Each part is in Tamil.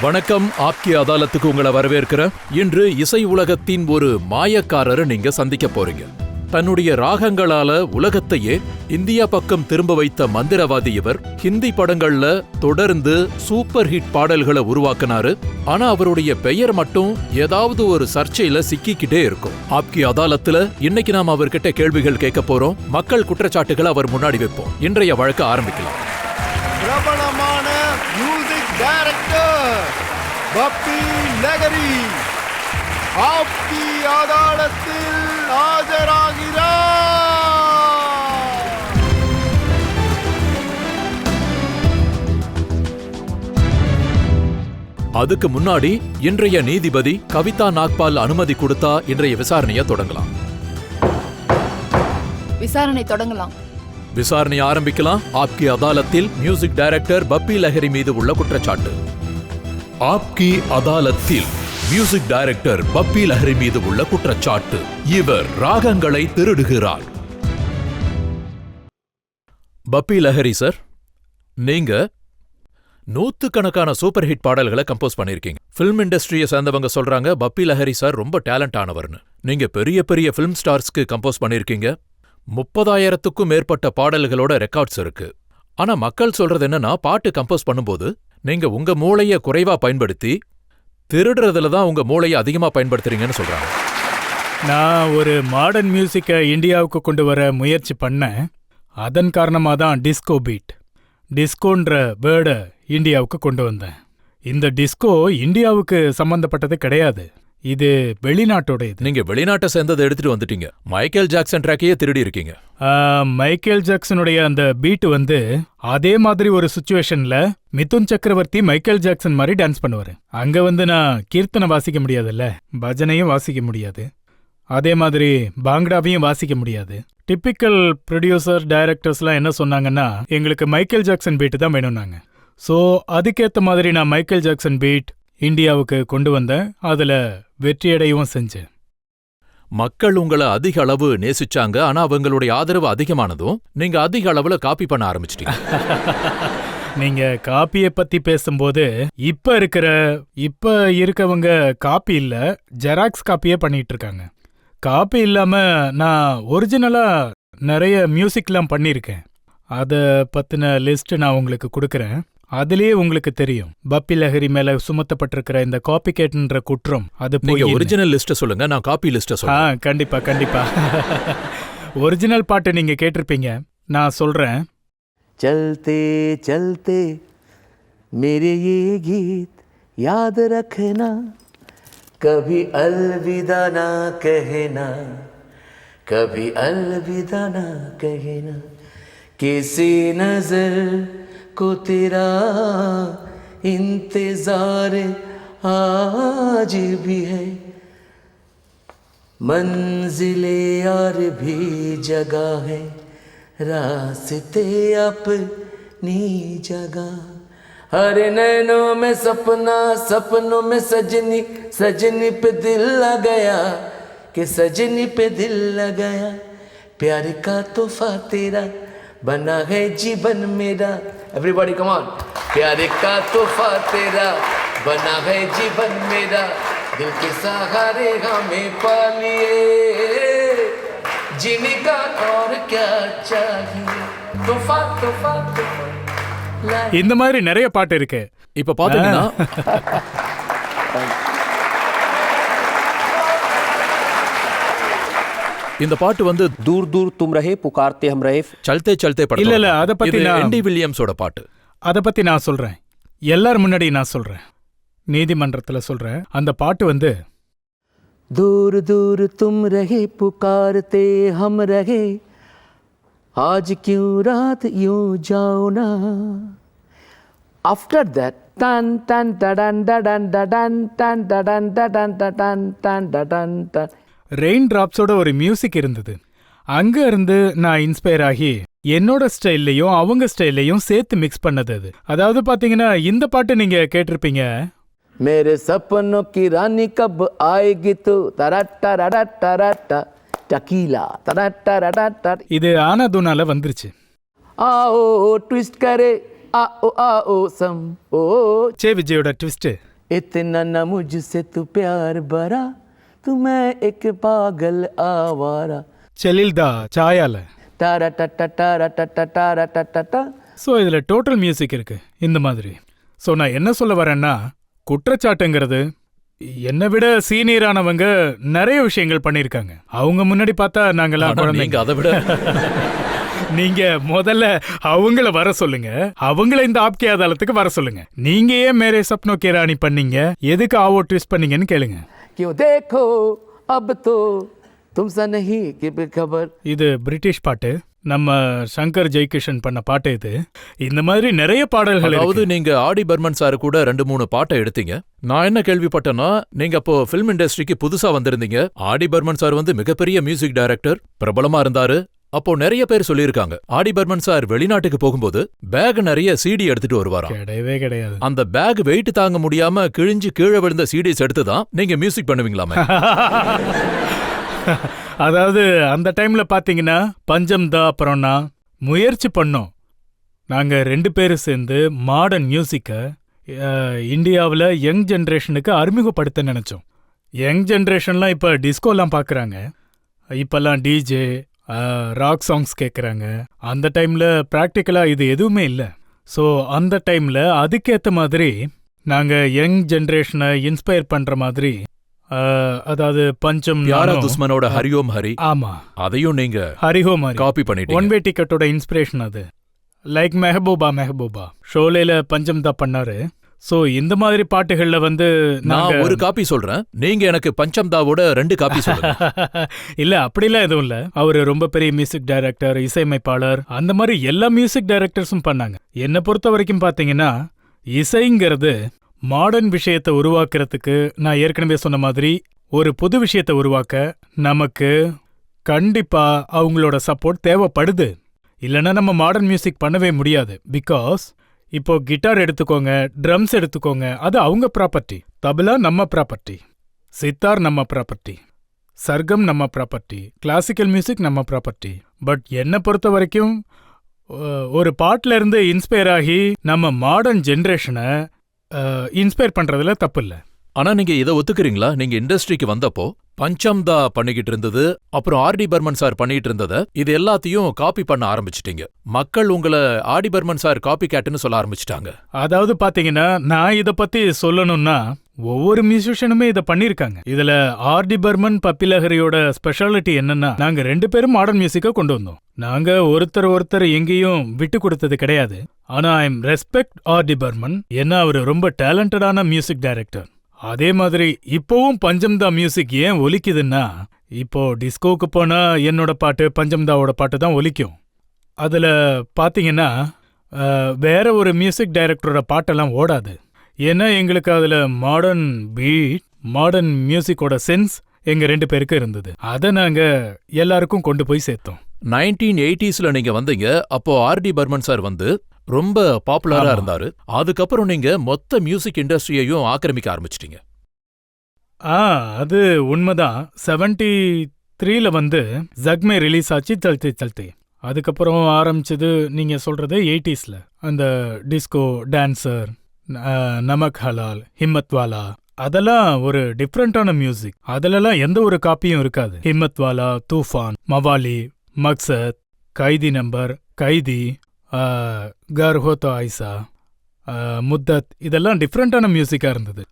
வணக்கம். ஆப்கி அதாலத்துக்கு உங்களை வரவேற்கிறேன். இன்று இசை உலகத்தின் ஒரு மாயக்காரரை நீங்க சந்திக்க போறீங்க. தன்னுடைய ராகங்களால உலகத்தையே இந்தியா பக்கம் திரும்ப வைத்த மந்திரவாதி இவர். ஹிந்தி படங்கள்ல தொடர்ந்து சூப்பர் ஹிட் பாடல்களை உருவாக்குனாரு. ஆனா அவருடைய பெயர் மட்டும் ஏதாவது ஒரு சர்ச்சையில சிக்கிக்கிட்டே இருக்கும். ஆப்கி அதாலத்துல இன்னைக்கு நாம அவர்கிட்ட கேள்விகள் கேட்க போறோம். மக்கள் குற்றச்சாட்டுகளை அவர் முன்னாடி வைப்போம். இன்றைய வழக்கு ஆரம்பிக்கலாம். பிரபலமான மியூசிக் டைரக்டர் பப்பி லஹரி ஆப்கி அதாலத்தில் ஆஜராகிறார். அதுக்கு முன்னாடி இன்றைய நீதிபதி கவிதா நாக்பால் அனுமதி கொடுத்தா இன்றைய விசாரணையை தொடங்கலாம். விசாரணை ஆரம்பிக்கலாம். ஆப்கி அதாலத்தில் மியூசிக் டைரக்டர் பப்பி லஹரி மீது உள்ள குற்றச்சாட்டு. ஆப்கி அதாலத்தில் மியூசிக் டைரக்டர் பப்பி லஹரி மீது உள்ள குற்றச்சாட்டு. இவர் ராகங்களை திருடுகிறார். பப்பி லஹரி சார், நீங்க நூத்துக்கணக்கான சூப்பர் ஹிட் பாடல்களை கம்போஸ் பண்ணிருக்கீங்க. பிலிம் இண்டஸ்ட்ரியை சேர்ந்தவங்க சொல்றாங்க பப்பி லஹரி சார் ரொம்ப டேலண்ட் ஆனவர்னு. நீங்க பெரிய பெரிய பிலிம் ஸ்டார்ஸ்க்கு கம்போஸ் பண்ணிருக்கீங்க. 30,000க்கும் மேற்பட்ட பாடல்களோட ரெக்கார்ட்ஸ் இருக்கு. ஆனா மக்கள் சொல்றது என்னன்னா, பாட்டு கம்போஸ் பண்ணும்போது நீங்க உங்க மூளைய குறைவா பயன்படுத்தி திருடுறதுல தான் உங்க மூளையை அதிகமா பயன்படுத்துறீங்கன்னு சொல்றாங்க. நான் ஒரு மாடர்ன் மியூசிக்கை இந்தியாவுக்கு கொண்டு வர முயற்சி பண்ணேன். அதன் காரணமாக தான் டிஸ்கோ பீட், டிஸ்கோன்ற வேர்டை இந்தியாவுக்கு கொண்டு வந்தேன். இந்த டிஸ்கோ இந்தியாவுக்கு சம்பந்தப்பட்டது கிடையாது, இது வெளிநாட்டோடையது. நீங்க வெளிநாட்டை சேர்ந்ததை எடுத்துட்டு வந்துட்டீங்க. மைக்கேல் ஜாக்சன் ட்ராக்கையே திருடி இருக்கீங்க. மைக்கேல் ஜாக்சனுடைய அந்த பீட் அதே மாதிரி ஒரு சிச்சுவேஷன்ல மிதுன் சக்கரவர்த்தி மைக்கேல் ஜாக்சன் மாதிரி டான்ஸ் பண்ணுவாரு. அங்க நான் கீர்த்தனை வாசிக்க முடியாதுல்ல, பஜனையும் வாசிக்க முடியாது, அதே மாதிரி பாங்கடாவையும் வாசிக்க முடியாது. டிப்பிக்கல் ப்ரொடியூசர் டைரக்டர்ஸ்லாம் என்ன சொன்னாங்கன்னா, எங்களுக்கு மைக்கேல் ஜாக்சன் பீட் தான் வேணும்னாங்க. ஸோ அதுக்கேற்ற மாதிரி நான் மைக்கேல் ஜாக்சன் பீட் இந்தியாவுக்கு கொண்டு வந்தேன். அதுல வெற்றியடையவும் செஞ்சேன். மக்கள் உங்களை அதிக அளவு நேசிச்சாங்க. ஆனா அவங்களுடைய ஆதரவு அதிகமானதும் நீங்க அதிக அளவுல காப்பி பண்ண ஆரம்பிச்சிட்டீங்க. நீங்க காப்பியை பத்தி பேசும்போது இப்ப இருக்கவங்க காப்பி இல்ல, ஜெராக்ஸ் காப்பியே பண்ணிட்டு இருக்காங்க. காப்பி இல்லாம நான் ஒரிஜினலா நிறைய மியூசிக்லாம் பண்ணியிருக்கேன். அத பத்தின லிஸ்ட் நான் உங்களுக்கு கொடுக்கறேன். அதுலயே உங்களுக்கு தெரியும் பப்பி லஹரி மேல சுமத்தப்பட்டிருக்கிற இந்த காப்பி கேட்ன்ற குற்றம். அது நீங்க ஒரிஜினல் லிஸ்ட் சொல்லுங்க, நான் காப்பி லிஸ்ட் சொல்றேன். கண்டிப்பா கண்டிப்பா. ஒரிஜினல் பாட்டு நீங்க கேட்டிருப்பீங்க, நான் சொல்றேன். चलते चलते मेरे ये गीत याद रखना, कभी अलविदा ना कहना, कभी अलविदा ना कहना, किसी नजर को तेरा इंतजार आज भी है, मंजिले और भी जगह है, रास्ते अपनी जगह, हर नैनों में सपना, सपनों में सजनी, सजनी पे दिल लग गया, कि सजनी पे दिल लग गया, प्यार का तोहफा तेरा बना है जीवन मेरा. Everybody come on. प्यार का तोहफा तेरा बना है जीवन मेरा, दिल के सहारे हमें पालिए, जीने का और क्या चाहिए, तोहफा तोहफा तोहफा. இந்த மாதிரி நிறைய பாட்டு இருக்கு. இப்ப பாத்தீங்கன்னா இந்த பாட்டு दूर दूर तुम रहे पुकारते हम रहे चलते चलते இல்ல இல்ல, அத பத்தி என்டி வில்லியம்ஸோட பாட்டு. அத பத்தி நான் சொல்றேன். எல்லாரும் முன்னாடி நான் சொல்றேன், நீதிமன்றத்துல சொல்றேன். அந்த பாட்டு दूर दूर तुम रहे पुकारते हम रहे, आज क्यों रात यूं जाओ ना. After that tan tan tadan tadan tadan tan tadan tadan tadan tan tadan tan rain டிராப்ஸோட ஒரு மியூசிக் இருந்தது. அங்க இருந்து நான் இன்ஸ்பயர் ஆகி என்னோட ஸ்டைல்லையும் அவங்க ஸ்டைல்லையும் சேர்த்து மிக்ஸ் பண்ணது அது. அதாவது பாத்தீங்கன்னா இந்த பாட்டு நீங்க கேட்டிருப்பீங்க. मेरे सपनों की रानी कब आएगी तू, तरट्टा रट्टा रट्टा टकीला तरट्टा रट्टा. இது ஆனாதுனால வந்துருச்சு. आओ ट्विस्ट करे आओ आओ सम ओ. சே விஜயோட ட்விஸ்ட் इतना न मुझसे तू प्यार भरा तू मैं एक पागल आवारा செலில்தா சாயால. तारा टटा तारा टटा तारा टटा. ஸோ இதில் டோட்டல் மியூசிக் இருக்கு இந்த மாதிரி. ஸோ நான் என்ன சொல்ல வரேன்னா, குற்றச்சாட்டுங்கிறது என்னை விட சீனியரானவங்க நிறைய விஷயங்கள் பண்ணியிருக்காங்க. அவங்க முன்னாடி பார்த்தா நாங்கெல்லாம் ஆனா குழந்தைங்க. நீங்க அதை விட நீங்க முதல்ல அவங்கள வர சொல்லுங்க, அவங்கள இந்த ஆப்கே அதாலத்துக்கு வர சொல்லுங்க. நீங்க ஏன் மேரே சப்னோ கே ராணி பண்ணீங்க, எதுக்கு ஆவோ ட்விஸ்ட் பண்ணீங்கன்னு கேளுங்க. क्यों देखो अब तो तुमसे नहीं कि बेखबर. இது பிரிட்டிஷ் பாட்டு, நம்ம சங்கர் ஜெய்கிஷன் பண்ண பாட்டு இது. இந்த மாதிரி நிறைய பாடல்கள் அதாவது இருக்கு. நீங்க ஆடி பர்மன் சார் கூட 2-3 பாட்டை எடுத்தீங்க. நான் என்ன கேள்விப்பட்டேன்னா, நீங்க அப்போ ஃபிலிம் இண்டஸ்ட்ரிக்கு புதுசா வந்திருந்தீங்க. ஆடி பர்மன் சார் வந்து மிகப்பெரிய மியூசிக் டைரக்டர், பிரபலமா இருந்தாரு. அப்போ நிறைய பேர் சொல்லியிருக்காங்க, ஆடி பர்மன் சார் வெளிநாட்டுக்கு போகும்போது பேக் நிறைய சிடி எடுத்துட்டு வருவாராம். கிடையவே கிடையாது. அந்த பேக் வெயிட் தாங்க முடியாம கிழிஞ்சு கீழே விழுந்த சிடிஸ் எடுத்து தான் நீங்க மியூசிக் பண்ணுவீங்களாமே. அதாவது அந்த டைம்ல பாத்தீங்கன்னா பஞ்சம் தான் அப்புறம்னா முயற்சி பண்ணோம். நாங்க 2 பேரும் சேர்ந்து மாடர்ன் மியூசிக்கை இந்தியாவில் யங் ஜென்ரேஷனுக்கு அறிமுகப்படுத்த நினைச்சோம். யங் ஜென்ரேஷன்லாம் இப்போ டிஸ்கோலாம் பார்க்குறாங்க, இப்பெல்லாம் டிஜே ராக் சாங்ஸ் கேட்குறாங்க. அந்த டைம்ல ப்ராக்டிக்கலா இது எதுவுமே இல்லை. ஸோ அந்த டைம்ல அதுக்கேற்ற மாதிரி நாங்க யங் ஜென்ரேஷனை இன்ஸ்பயர் பண்ற மாதிரி, அதாவது பஞ்சம் யாரா துஸ்மனோட ஹரியோம் ஹரி, ஆமா, அதையும் நீங்க ஹரிஹோ மாதிரி காப்பி பண்ணிட்டீங்க. ஒன் வே டிக்கெட்டோட இன்ஸ்பிரேஷன் அது. லைக் மெஹபூபா ஷோலேல பஞ்சம் தான் பண்ணாரு. ஸோ இந்த மாதிரி பாட்டுகள்ல வந்து நான் ஒரு காப்பி சொல்றேன், நீங்க எனக்கு பஞ்சம்தாவோட 2 காப்பி சொல்லுங்க. இல்ல அப்படிலாம் எதுவும் இல்ல. அவரு ரொம்ப பெரிய மியூசிக் டைரக்டர், இசையமைப்பாளர், அந்த மாதிரி எல்லா மியூசிக் டைரக்டர்ஸும் பண்ணாங்க. என்னை பொறுத்த வரைக்கும் பாத்தீங்கன்னா, இசைங்கிறது மாடர்ன் விஷயத்தை உருவாக்குறதுக்கு, நான் ஏற்கனவே சொன்ன மாதிரி ஒரு புது விஷயத்தை உருவாக்க நமக்கு கண்டிப்பா அவங்களோட சப்போர்ட் தேவைப்படுது. இல்லைன்னா நம்ம மாடர்ன் மியூசிக் பண்ணவே முடியாது. பிகாஸ் இப்போ கிட்டார் எடுத்துக்கோங்க, ட்ரம்ஸ் எடுத்துக்கோங்க, அது அவங்க ப்ராப்பர்ட்டி. தபலா நம்ம ப்ராப்பர்ட்டி, சித்தார் நம்ம ப்ராப்பர்ட்டி, சர்க்கம் நம்ம ப்ராப்பர்ட்டி, கிளாசிக்கல் மியூசிக் நம்ம ப்ராப்பர்ட்டி. பட் என்னை பொறுத்த வரைக்கும் ஒரு பாட்டுல இருந்து இன்ஸ்பயர் ஆகி நம்ம மாடர்ன் ஜென்ரேஷனை இன்ஸ்பயர் பண்றதுல தப்பு இல்லை. ஆனா நீங்க இதை ஒத்துக்கிறீங்களா? நீங்க இண்டஸ்ட்ரிக்கு வந்தப்போ பஞ்சம்தா பண்ணிக்கிட்டு இருந்தது, அப்புறம் ஆர்டி பர்மன் சார் பண்ணிட்டு இருந்தத, இது எல்லாத்தையும் காப்பி பண்ண ஆரம்பிச்சிட்டீங்க. மக்கள் உங்களை ஆர்டி பர்மன் சார் காப்பி கேட்டுன்னு சொல்ல ஆரம்பிச்சிட்டாங்க. அதாவது பாத்தீங்கன்னா, நான் இத பத்தி சொல்லணும்னா ஒவ்வொரு மியூசிஷியனுமே இதை பண்ணிருக்காங்க. இதுல ஆர்டி பர்மன் பப்பிலஹரியோட ஸ்பெஷாலிட்டி என்னன்னா, நாங்க 2 பேரும் மாடர்ன் மியூசிக்கை கொண்டு வந்தோம். நாங்க ஒருத்தர் எங்கேயும் விட்டு கொடுத்தது கிடையாது. ஆனா I am respect RD Burman, ஏன்னா அவரு ரொம்ப டேலண்டடான மியூசிக் டைரக்டர். அதே மாதிரி இப்போவும் பஞ்சம்தா மியூசிக் ஏன் ஒலிக்குதுன்னா, இப்போ டிஸ்கோவுக்கு போனா என்னோட பாட்டு பஞ்சம்தாவோட பாட்டு தான் ஒலிக்கும். அதுல பாத்தீங்கன்னா வேற ஒரு மியூசிக் டைரக்டரோட பாட்டெல்லாம் ஓடாது. ஏன்னா எங்களுக்கு அதுல மாடர்ன் பீட், மாடர்ன் மியூசிக்கோட சென்ஸ் எங்க 2 பேருக்கு இருந்தது. அதை நாங்க எல்லாருக்கும் கொண்டு போய் சேர்த்தோம். 1980sல நீங்க வந்தீங்க. அப்போ ஆர்டி பர்மன் சார் வந்து ரொம்ப பாப்புலரா இருந்தாரு. அதுக்கப்புறம் நீங்க மொத்த மியூசிக் இண்டஸ்ட்ரியையும் ஆக்கிரமிக்க ஆரம்பிச்சிட்டீங்க. அது உண்மைதான். 73ல வந்து ஜக்மே ரிலீஸ் ஆச்சு, சல்தே சல்தே. அதுக்கப்புறம் ஆரம்பிச்சது நீங்க சொல்றது 80sல அந்த டிஸ்கோ, டான்சர், நமக் ஹலால், ஹிம்மத்வாலா, அதெல்லாம் ஒரு டிஃப்ரெண்டான மியூசிக். அதுலலாம் எந்த ஒரு காப்பியும் இருக்காது. ஹிம்மத்வாலா, தூஃபான், மவாலி, மக்சத், கைதி நம்பர், கைதி, கர் ஹோத்தோ ஐசா, முத்தத், இதெல்லாம் டிஃப்ரெண்டான மியூசிக்கா இருந்தது.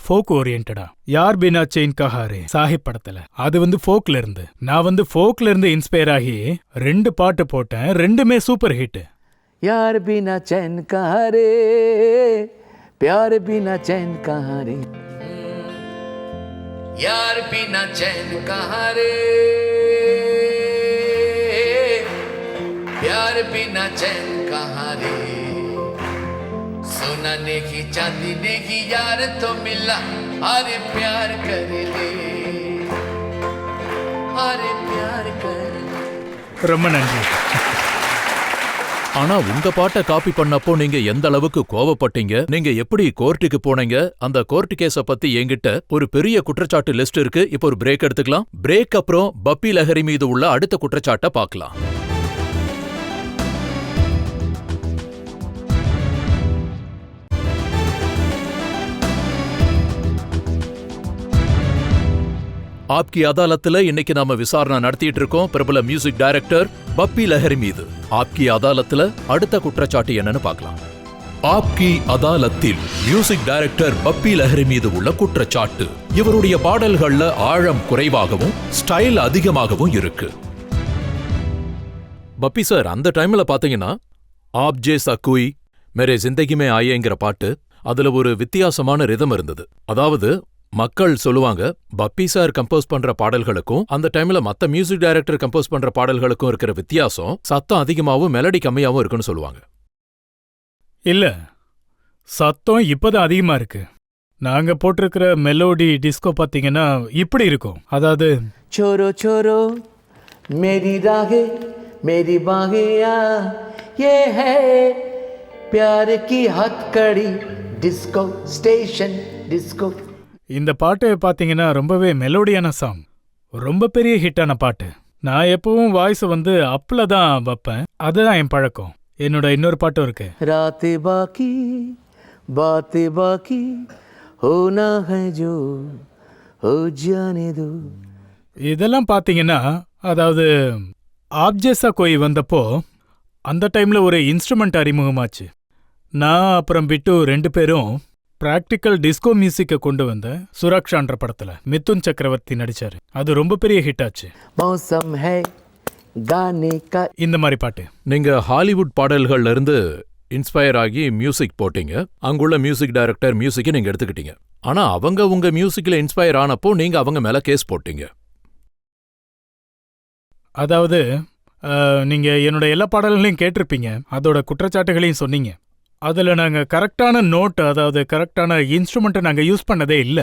ஃபோக் ஓரியன்டா. யார் பினா செயின் கஹாரே சாஹிப் படத்துல, அது வந்து ஃபோக்ல இருந்து. நான் வந்து ஃபோக்ல இருந்து இன்ஸ்பயர் ஆகி 2 பாட்டு போட்டேன், 2மே சூப்பர் ஹிட். यार बिना चैन कहाँ रे, प्यार बिना चैन कहाँ रे, यार बिना चैन कहाँ रे, प्यार बिना चैन कहाँ रे, सोना ने की चांदी ने की यार तो मिला, अरे प्यार कर ले, अरे प्यार कर ले. ரொம்ப நன்றி. ஆனா உங்க பாட்டை காப்பி பண்ணப்போ நீங்க எந்த அளவுக்கு கோவப்பட்டீங்க, நீங்க எப்படி கோர்ட்டுக்கு போனீங்க, அந்த கோர்ட் கேஸ பத்தி என்கிட்ட ஒரு பெரிய குற்றச்சாட்டு லிஸ்ட் இருக்கு. இப்போ ஒரு பிரேக் எடுத்துக்கலாம். பிரேக் அப்புறம் பப்பி லஹரி மீது உள்ள அடுத்த குற்றச்சாட்டை பார்க்கலாம். ஆப்கி அதாலத்துல இன்னைக்கு நாம விசாரணை நடத்திட்டு இருக்கோம் பிரபல மியூசிக் டைரக்டர் பப்பி லஹரி மீது. ஆப்கி அதாலத்துல அடுத்த குற்றச்சாட்டு என்னன்னு பார்க்கலாம். ஆப்கி அதாலத்தில் மியூசிக் டைரக்டர் பப்பி லஹரி மீது உள்ள குற்றச்சாட்டு, இவருடைய பாடல்கள்ல ஆழம் குறைவாகவும் ஸ்டைல் அதிகமாகவும் இருக்கு. பப்பி சார், அந்த டைம்ல பாத்தீங்கன்னா ஆப் ஜேசா குய் மேரே ஜிந்தகி மே ஆயேங்கிற பாட்டு, அதுல ஒரு வித்தியாசமான ரிதம் இருந்தது. அதாவது மக்கள் சொல்லுவாங்க, பப்பி சார் கம்போஸ் பண்ற பாடல்களுக்கும் அந்த டைம்ல மத்த மியூசிக் டைரக்டர் கம்போஸ் பண்ற பாடல்களுக்கும் இருக்கிற வித்தியாசம் சத்தம் அதிகமாகவும் மெலடி கம்மியாகவும் இருக்குன்னு சொல்லுவாங்க. இல்ல, சத்தம் இப்பதான் அதிகமா இருக்கு. நாங்க போட்டிருக்கிற மெலோடி டிஸ்கோ பாத்தீங்கன்னா இப்படி இருக்கும். அதாவது छोरो छोरो मेरी राहे मेरी बाहें ये है प्यार की हथकड़ी डिस्को स्टेशन डिस्को. இந்த பாட்டு பாத்தீங்கன்னா ரொம்பவே மெலோடியான சாங், ரொம்ப பெரிய ஹிட்டான பாட்டு. நான் எப்பவும் வாய்ஸ் அப்ல தான் வைப்பேன், அதுதான் என் பழக்கம். என்னோட இன்னொரு பாட்டும் இருக்கு, रातें बाकी बातें बाकी होना है जो हो जाने दो. இதெல்லாம் பாத்தீங்கன்னா அதாவது ஆப்ஜேசா கோய் வந்தப்போ அந்த டைம்ல ஒரு இன்ஸ்ட்ருமெண்ட் அறிமுகமாச்சு. நான் அப்புறம் பிட்டு 2 பேரும் பிராக்டிக்கல் டிஸ்கோ மியூசிக்கை கொண்டு வந்த சுரக்ஷான்ற படத்துல மிதுன் சக்கரவர்த்தி நடிச்சாரு. அது ரொம்ப பெரிய ஹிட் ஆச்சு. मौसम है गाने का. இந்த மாதிரி பாட்டு. நீங்க ஹாலிவுட் பாடல்கள்ல இருந்து இன்ஸ்பயர் ஆகி மியூசிக் போட்டீங்க, அங்குள்ள மியூசிக் டைரக்டர் மியூசிக்கை நீங்க எடுத்துக்கிட்டீங்க. ஆனா அவங்க உங்க மியூசிக்ல இன்ஸ்பயர் ஆனப்போ நீங்க அவங்க மேல கேஸ் போட்டீங்க. அதாவது நீங்க என்னோட எல்லா பாடல்களையும் கேட்டிருப்பீங்க, அதோட குற்றச்சாட்டுகளையும் சொன்னீங்க. அதுல நாங்க கரெக்டான நோட், அதாவது கரெக்டான இன்ஸ்ட்ருமெண்ட்டை நாங்க யூஸ் பண்ணதே இல்ல.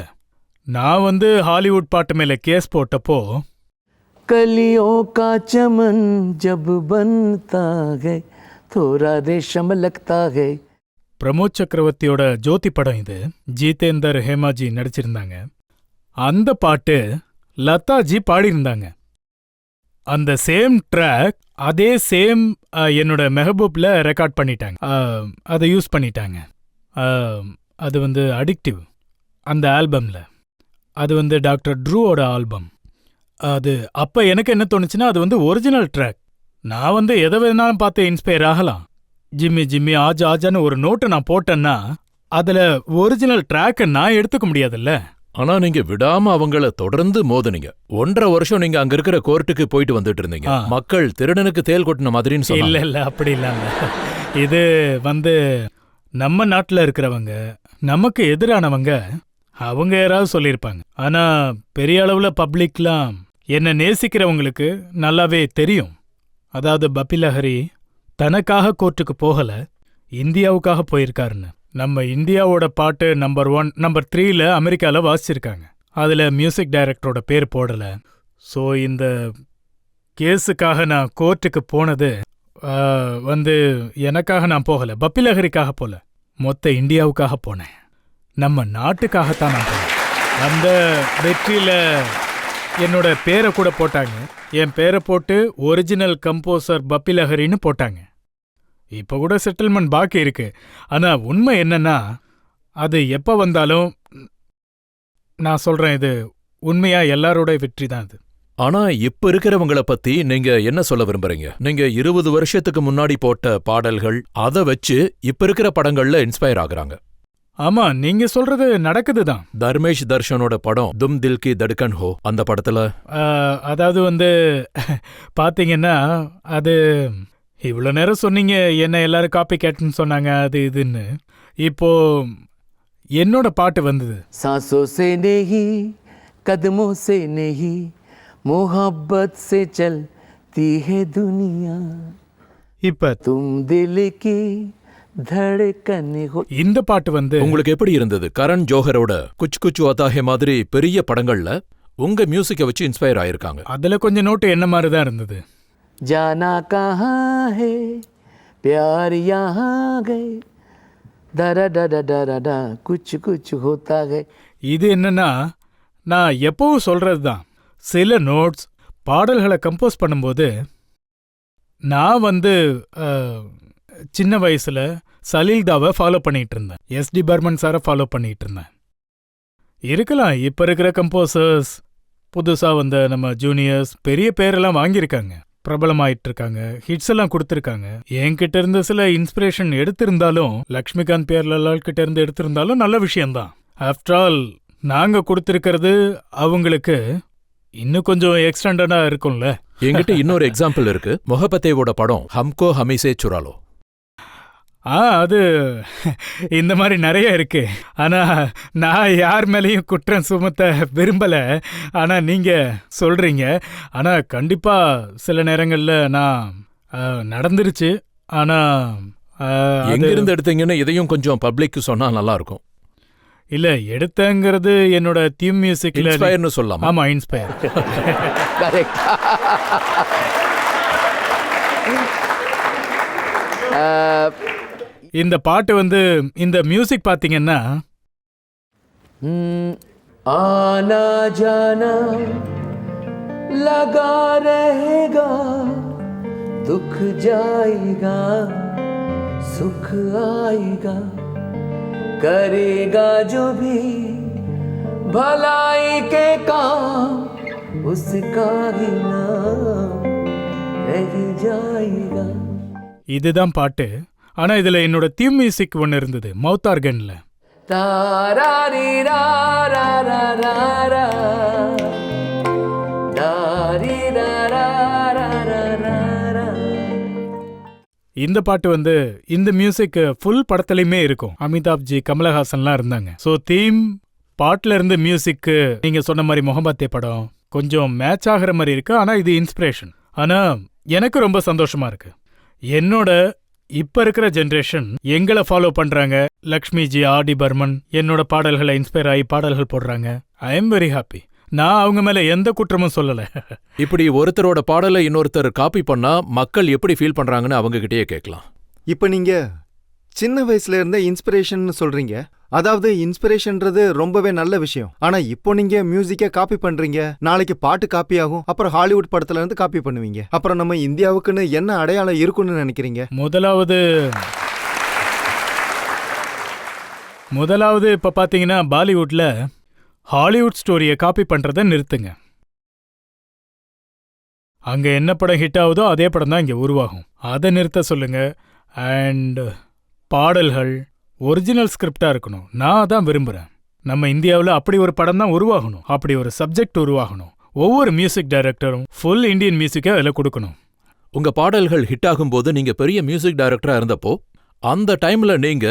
நான் ஹாலிவுட் பாட்டு மேல கேஸ் போட்டப்போ, कलियों का चमन जब बनता है थोड़ा रेशम लगता है. பிரமோத் சக்கரவர்த்தியோட ஜோதி படம் இது. ஜீதேந்தர் ஹேமாஜி நடிச்சிருந்தாங்க. அந்த பாட்டு லதாஜி பாடியிருந்தாங்க. அந்த சேம் ட்ராக் அதே சேம் என்னோட மெஹபூப்ல ரெக்கார்ட் பண்ணிட்டாங்க, அதை யூஸ் பண்ணிட்டாங்க. அது அடிக்டிவ் அந்த ஆல்பம்ல. அது டாக்டர் ட்ரூவோட ஆல்பம். அது அப்ப எனக்கு என்ன தோணுச்சுன்னா, அது ஒரிஜினல் ட்ராக். நான் எதை வேணாலும் பார்த்து இன்ஸ்பயர் ஆகலாம். ஜிம்மி ஜிம்மி ஆஜா ஆஜான்னு ஒரு நோட்டை நான் போட்டேன்னா அதுல ஒரிஜினல் ட்ராக்கை நான் எடுத்துக்க முடியாதுல்ல. ஆனா நீங்க விடாம அவங்கள தொடர்ந்து மோதுனீங்க. 1.5 வருஷம் நீங்க அங்க இருக்கிற கோர்ட்டுக்கு போயிட்டு வந்துட்டு இருந்தீங்க. மக்கள் திருடனுக்கு தேல் கொட்டின மாதிரின்னு சொன்னாங்க. இல்ல அப்படி இல்லாம, இது நம்ம நாட்டுல இருக்கிறவங்க, நமக்கு எதிரானவங்க, அவங்க யாராவது சொல்லியிருப்பாங்க. ஆனா பெரிய அளவுல பப்ளிக்லாம் என்ன நேசிக்கிறவங்களுக்கு நல்லாவே தெரியும். அதாவது பப்பி லஹரி தனக்காக கோர்ட்டுக்கு போகல, இந்தியாவுக்காக போயிருக்காருன்னு. நம்ம இந்தியாவோட பாட்டு நம்பர் 1 நம்பர் 3ல அமெரிக்கால வாசிச்சிருக்காங்க. அதுல மியூசிக் டைரக்டரோட பேர் போடல. ஸோ இந்த கேஸுக்காக நான் கோர்ட்டுக்கு போனது எனக்காக நான் போகல, பப்பி லஹரிக்காக போல, மொத்த இந்தியாவுக்காக போனேன். நம்ம நாட்டுக்காகத்தான் நான் போனேன். அந்த வெற்றியில என்னோட பேரை கூட போட்டாங்க. என் பேரை போட்டு ஒரிஜினல் கம்போசர் பப்பி லஹரின்னு போட்டாங்க. இப்ப கூட செட்டில்மெண்ட் பாக்கி இருக்கு. ஆனா உண்மை என்னன்னா, அது எப்ப வந்தாலும் நான் சொல்றேன், இது உண்மையா எல்லாரோட வெற்றி தான் அது. ஆனா இப்ப இருக்கிறவங்கள பத்தி நீங்க என்ன சொல்ல விரும்புறீங்க? நீங்க 20 வருஷத்துக்கு முன்னாடி போட்ட பாடல்கள் அத வச்சு இப்ப இருக்கிற படங்கள்ல இன்ஸ்பயர் ஆகுறாங்க. ஆமா, நீங்க சொல்றது நடக்குதுதான். தர்மேஷ் தர்ஷனோட படம் தும் தில் கி தட்கன் ஹோ, அந்த படத்துல அதாவது பாத்தீங்கன்னா, அது இவ்வளவு நேரம் சொன்னீங்க என்ன எல்லாரும் காப்பி கேட்டுன்னு சொன்னாங்க, அது இதுன்னு. இப்போ என்னோட பாட்டு வந்தது. सांसों से नहीं कदमों से नहीं मोहब्बत से चलती है दुनिया இப்ப तुम दिल की धड़कन हो. இந்த பாட்டு உங்களுக்கு எப்படி இருந்தது? கரண் ஜோஹரோட குச் குச் ஹோதா ஹே மாதிரி பெரிய படங்கள்ல உங்க மியூசிக்கை வச்சு இன்ஸ்பயர் ஆயிருக்காங்க. அதுல கொஞ்சம் நோட்டு என்ன மாதிரி தான் இருந்தது. जाना कहाँ है प्यार यहाँ गए दरा डरा डरा डा कुछ कुछ होता है. இது என்னன்னா, நான் எப்பவும் சொல்றது தான். சில நோட்ஸ் பாடல்களை கம்போஸ் பண்ணும்போது நான் சின்ன வயசுல சலீல்தாவை ஃபாலோ பண்ணிட்டு இருந்தேன், எஸ்டி பர்மன் சாரை ஃபாலோ பண்ணிட்டு இருந்தேன். இருக்கலாம் இப்ப இருக்கிற கம்போசர்ஸ் புதுசா வந்த நம்ம ஜூனியர்ஸ் பெரிய பேரெல்லாம் வாங்கியிருக்காங்க, பிரபலமாயிட்டு இருக்காங்க, ஹிட்ஸ் எல்லாம் கொடுத்துருக்காங்க. என்கிட்ட இருந்து சில இன்ஸ்பிரேஷன் எடுத்திருந்தாலும், லக்ஷ்மிகாந்த் பேர்லால் கிட்ட இருந்து எடுத்திருந்தாலும் நல்ல விஷயம்தான். ஆஃப்டர் ஆல் நாங்க கொடுத்திருக்கிறது அவங்களுக்கு இன்னும் கொஞ்சம் எக்ஸ்டெண்டடா இருக்கும்ல. என்கிட்ட இன்னொரு எக்ஸாம்பிள் இருக்கு. மொஹபத்தேவோட படம் ஹம்கோ ஹமீசே சுராலோ. அது இந்த மாதிரி நிறைய இருக்கு. ஆனா நான் யார் மேலேயும் குற்றம் சுமத்த விரும்பல. ஆனா நீங்க சொல்றீங்க. ஆனா கண்டிப்பா சில நேரங்கள்ல நான் நடந்துருச்சு. ஆனா எங்கிருந்து எடுத்தீங்கன்னு இதையும் கொஞ்சம் பப்ளிக்கு சொன்னா நல்லா இருக்கும். இல்ல, எடுத்தங்கிறது என்னோட தீம் மியூசிக்ல இன்ஸ்பயர்னு சொல்லலாம். ஆமா, இன்ஸ்பயர். करेक्ट. இந்த பாட்டு வந்து இந்த மியூசிக் பாத்தீங்கன்னா आना जाना लगा रहेगा, दुख जाएगा सुख आएगा, करेगा जो भी भलाई के काम उसका ही नाम रह जाएगा. இதுதான் பாட்டு. ஆனா இதுல என்னோட தீம் மியூசிக் ஒன்னு இருந்தது, மவுத் ஆர்கன்ல. தாராரி ராரா ராரா ரா, தாரி ராரா ராரா ரா. இந்த பாட்டு வந்து இந்த மியூசிக் ஃபுல் படத்துலயுமே இருக்கும். அமிதாப் ஜி, கமலஹாசன்லாம் இருந்தாங்க. ஸோ தீம் பாட்டுல இருந்து மியூசிக்கு நீங்க சொன்ன மாதிரி முகமத்தே படம் கொஞ்சம் மேட்ச் ஆகிற மாதிரி இருக்கு. ஆனா இது இன்ஸ்பிரேஷன். ஆனா எனக்கு ரொம்ப சந்தோஷமா இருக்கு. என்னோட இப்ப இருக்கிற ஜெனரேஷன் எங்களை ஃபாலோ பண்றாங்க. Lakshmi G, RD. பர்மன் என்னோட பாடல்களை இன்ஸ்பயர் ஆகி பாடல்கள் போடுறாங்க. I am very happy. நான் அவங்க மேல எந்த குற்றமும் சொல்லல. இப்படி ஒருத்தரோட பாடலை இன்னொருத்தர் காப்பி பண்ணா மக்கள் எப்படி ஃபீல் பண்றாங்கன்னு அவங்க கிட்டயே கேட்கலாம். இப்ப நீங்க சின்ன வயசுல இருந்த இன்ஸ்பிரேஷன் சொல்றீங்க. அதாவது இன்ஸ்பிரேஷன்ன்றது ரொம்பவே நல்ல விஷயம். ஆனா இப்போ நீங்க மியூசிக்கை காப்பி பண்றீங்க, நாளைக்கு பாட்டு காப்பி ஆகும், அப்புறம் ஹாலிவுட் படத்துல இருந்து காப்பி பண்ணுவீங்க. அப்புறம் நம்ம இந்தியாவுக்குன்னு என்ன அடையாளம் இருக்குன்னு நினைக்கிறீங்க? முதலாவது இப்ப பாத்தீங்கன்னா பாலிவுட்ல ஹாலிவுட் ஸ்டோரியை காப்பி பண்றதை நிறுத்துங்க. அங்க என்ன படம் ஹிட் ஆகுதோ அதே படம் தான் இங்க உருவாகும். அதை நிறுத்த சொல்லுங்க. அண்ட் பாடல்கள் ஒரிஜினல் ஸ்கிரிப்டா இருக்கணும். நான் அதான் விரும்புறேன். நம்ம இந்தியாவில் அப்படி ஒரு படம் தான் உருவாகணும், அப்படி ஒரு சப்ஜெக்ட் உருவாகணும். ஒவ்வொரு மியூசிக் டைரக்டரும் ஃபுல் இந்தியன் மியூசிக்கை அதில் கொடுக்கணும். உங்க பாடல்கள் ஹிட் ஆகும்போது நீங்க பெரிய மியூசிக் டைரக்டரா இருந்தப்போ அந்த டைம்ல நீங்க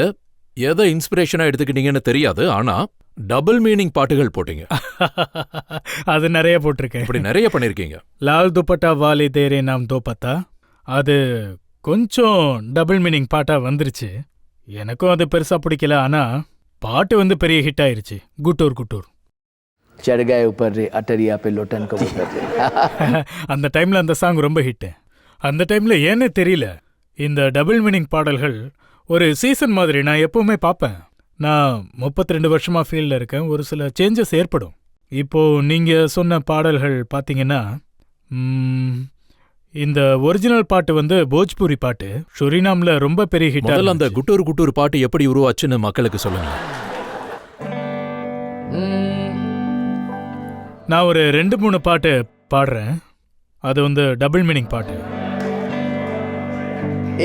எதை இன்ஸ்பிரேஷனா எடுத்துக்கிட்டீங்கன்னு தெரியாது. ஆனா டபுள் மீனிங் பாட்டுகள் போட்டீங்க. அது நிறைய போட்டிருக்கேன். இப்படி நிறைய பண்ணிருக்கீங்க. லால் துப்பட்டா வாலி தேரே நாம் தோப்பத்தா, அது கொஞ்சம் டபுள் மீனிங் பாட்டா வந்துருச்சு. எனக்கும் அது பெருசா பிடிக்கல. ஆனா பாட்டு வந்து பெரிய ஹிட் ஆயிருச்சு. குட்டூர் குட்டூர் चढ़ गए ऊपर रे अटरिया पे लोटन कबूतर रे. அந்த டைம்ல அந்த சாங் ரொம்ப ஹிட். அந்த டைம்ல ஏன்னே தெரியல, இந்த டபுள் மீனிங் பாடல்கள் ஒரு சீசன் மாதிரி நான் எப்பவுமே பார்ப்பேன். நான் 32 வருஷமா ஃபீல்டில் இருக்கேன். ஒரு சில சேஞ்சஸ் ஏற்படும். இப்போ நீங்க சொன்ன பாடல்கள் பார்த்தீங்கன்னா, இந்த ஒரிஜினல் பாட்டு வந்து போஜ்பூரி பாட்டு ஷுரினாம்ல ரொம்ப பெரிய ஹிட். முதல்ல அந்த குட்டூர் குட்டூர் பாட்டு எப்படி உருவாச்சுன்னு மக்களுக்கு சொல்லுங்க. நான் ஒரு 2-3 பாட்டு பாடுறேன். அது வந்து டபுள் மீனிங் பாட்டு.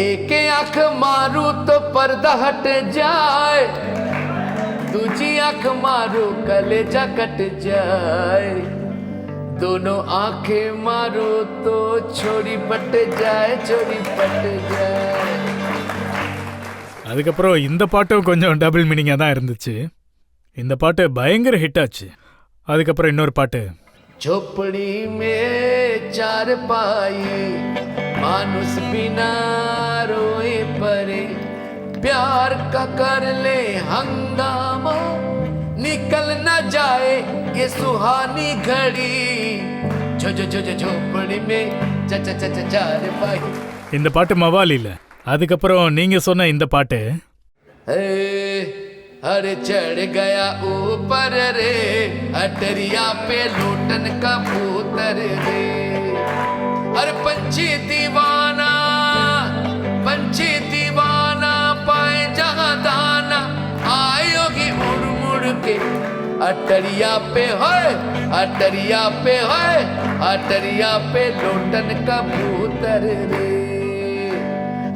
एक आंख मारू तो पर्दा हट जाए, दूजी आंख मारू कलेजा कट जाए, दोनों आंखें मारू तो छोरी पट जाए, छोरी पट जाए. அதுக்கப்புறம் இந்த பாட்டும் கொஞ்சம் டபுள் மீனிங்காக தான் இருந்துச்சு. இந்த பாட்டு பயங்கர ஹிட் ஆச்சு. அதுக்கப்புறம் இன்னொரு பாட்டு, झोपड़ी में चार पाई मानुस बिना रोए परे, प्यार का कर ले हंगामा, निकल न जाए ये सुहानी घड़ी, झो झो झो झो झोपड़ी में चा चा चा चा चार पाई. இந்த பாட்டு மவாலி இல்ல. அதுக்கப்புறம் நீங்க சொன்ன இந்த பாட்டு, अरे चढ़ गया ऊपर रे अटरिया पे लोटन कबूतर रे, अरे पंछी दीवाना पाए जहाँ दाना, आयोगी मुड़ मुड़ के अटरिया पे होए, अटरिया पे होए, अटरिया पे लोटन कबूतर रे।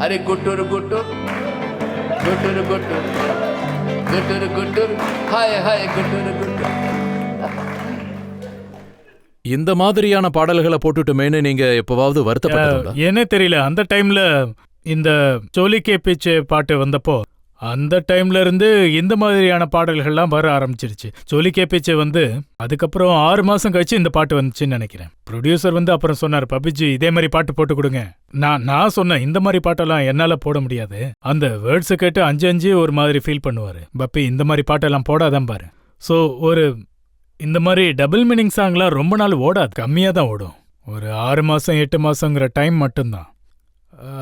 अरे गुटुर गुटुर गुटुर गुटुर गुटुर गुटुर हाय हाय गुटुर गुटुर। இந்த மாதிரியான பாடல்களை போட்டுட்டுமேன்னு நீங்க எப்பவாவது வருத்தப்பட்டதுண்டா? என்ன தெரியல, அந்த டைம்ல இந்த சோலிக்கே பேச்சு பாட்டு வந்தப்போ அந்த டைம்ல இருந்து இந்த மாதிரியான பாடல்கள்லாம் வர ஆரம்பிச்சிருச்சு. சோலிக்கே பேச்சு வந்து அதுக்கப்புறம் 6 மாசம் கழிச்சு இந்த பாட்டு வந்துச்சுன்னு நினைக்கிறேன். ப்ரொடியூசர் வந்து அப்புறம் சொன்னார், பபிஜி இதே மாதிரி பாட்டு போட்டு கொடுங்க. நான் சொன்னேன் இந்த மாதிரி பாட்டெல்லாம் என்னால போட முடியாது. அந்த வேர்ட்ஸை கேட்டு 5 ஒரு மாதிரி ஃபீல் பண்ணுவாரு. பப்பி இந்த மாதிரி பாட்டெல்லாம் போடாதான் பாரு. ஸோ ஒரு இந்த மாதிரி டபுள் மீனிங் சாங்லாம் ரொம்ப நாள் ஓடாது, கம்மியாக தான் ஓடும். ஒரு 6 மாசம் 8 மாசங்கிற டைம் மட்டும்தான்.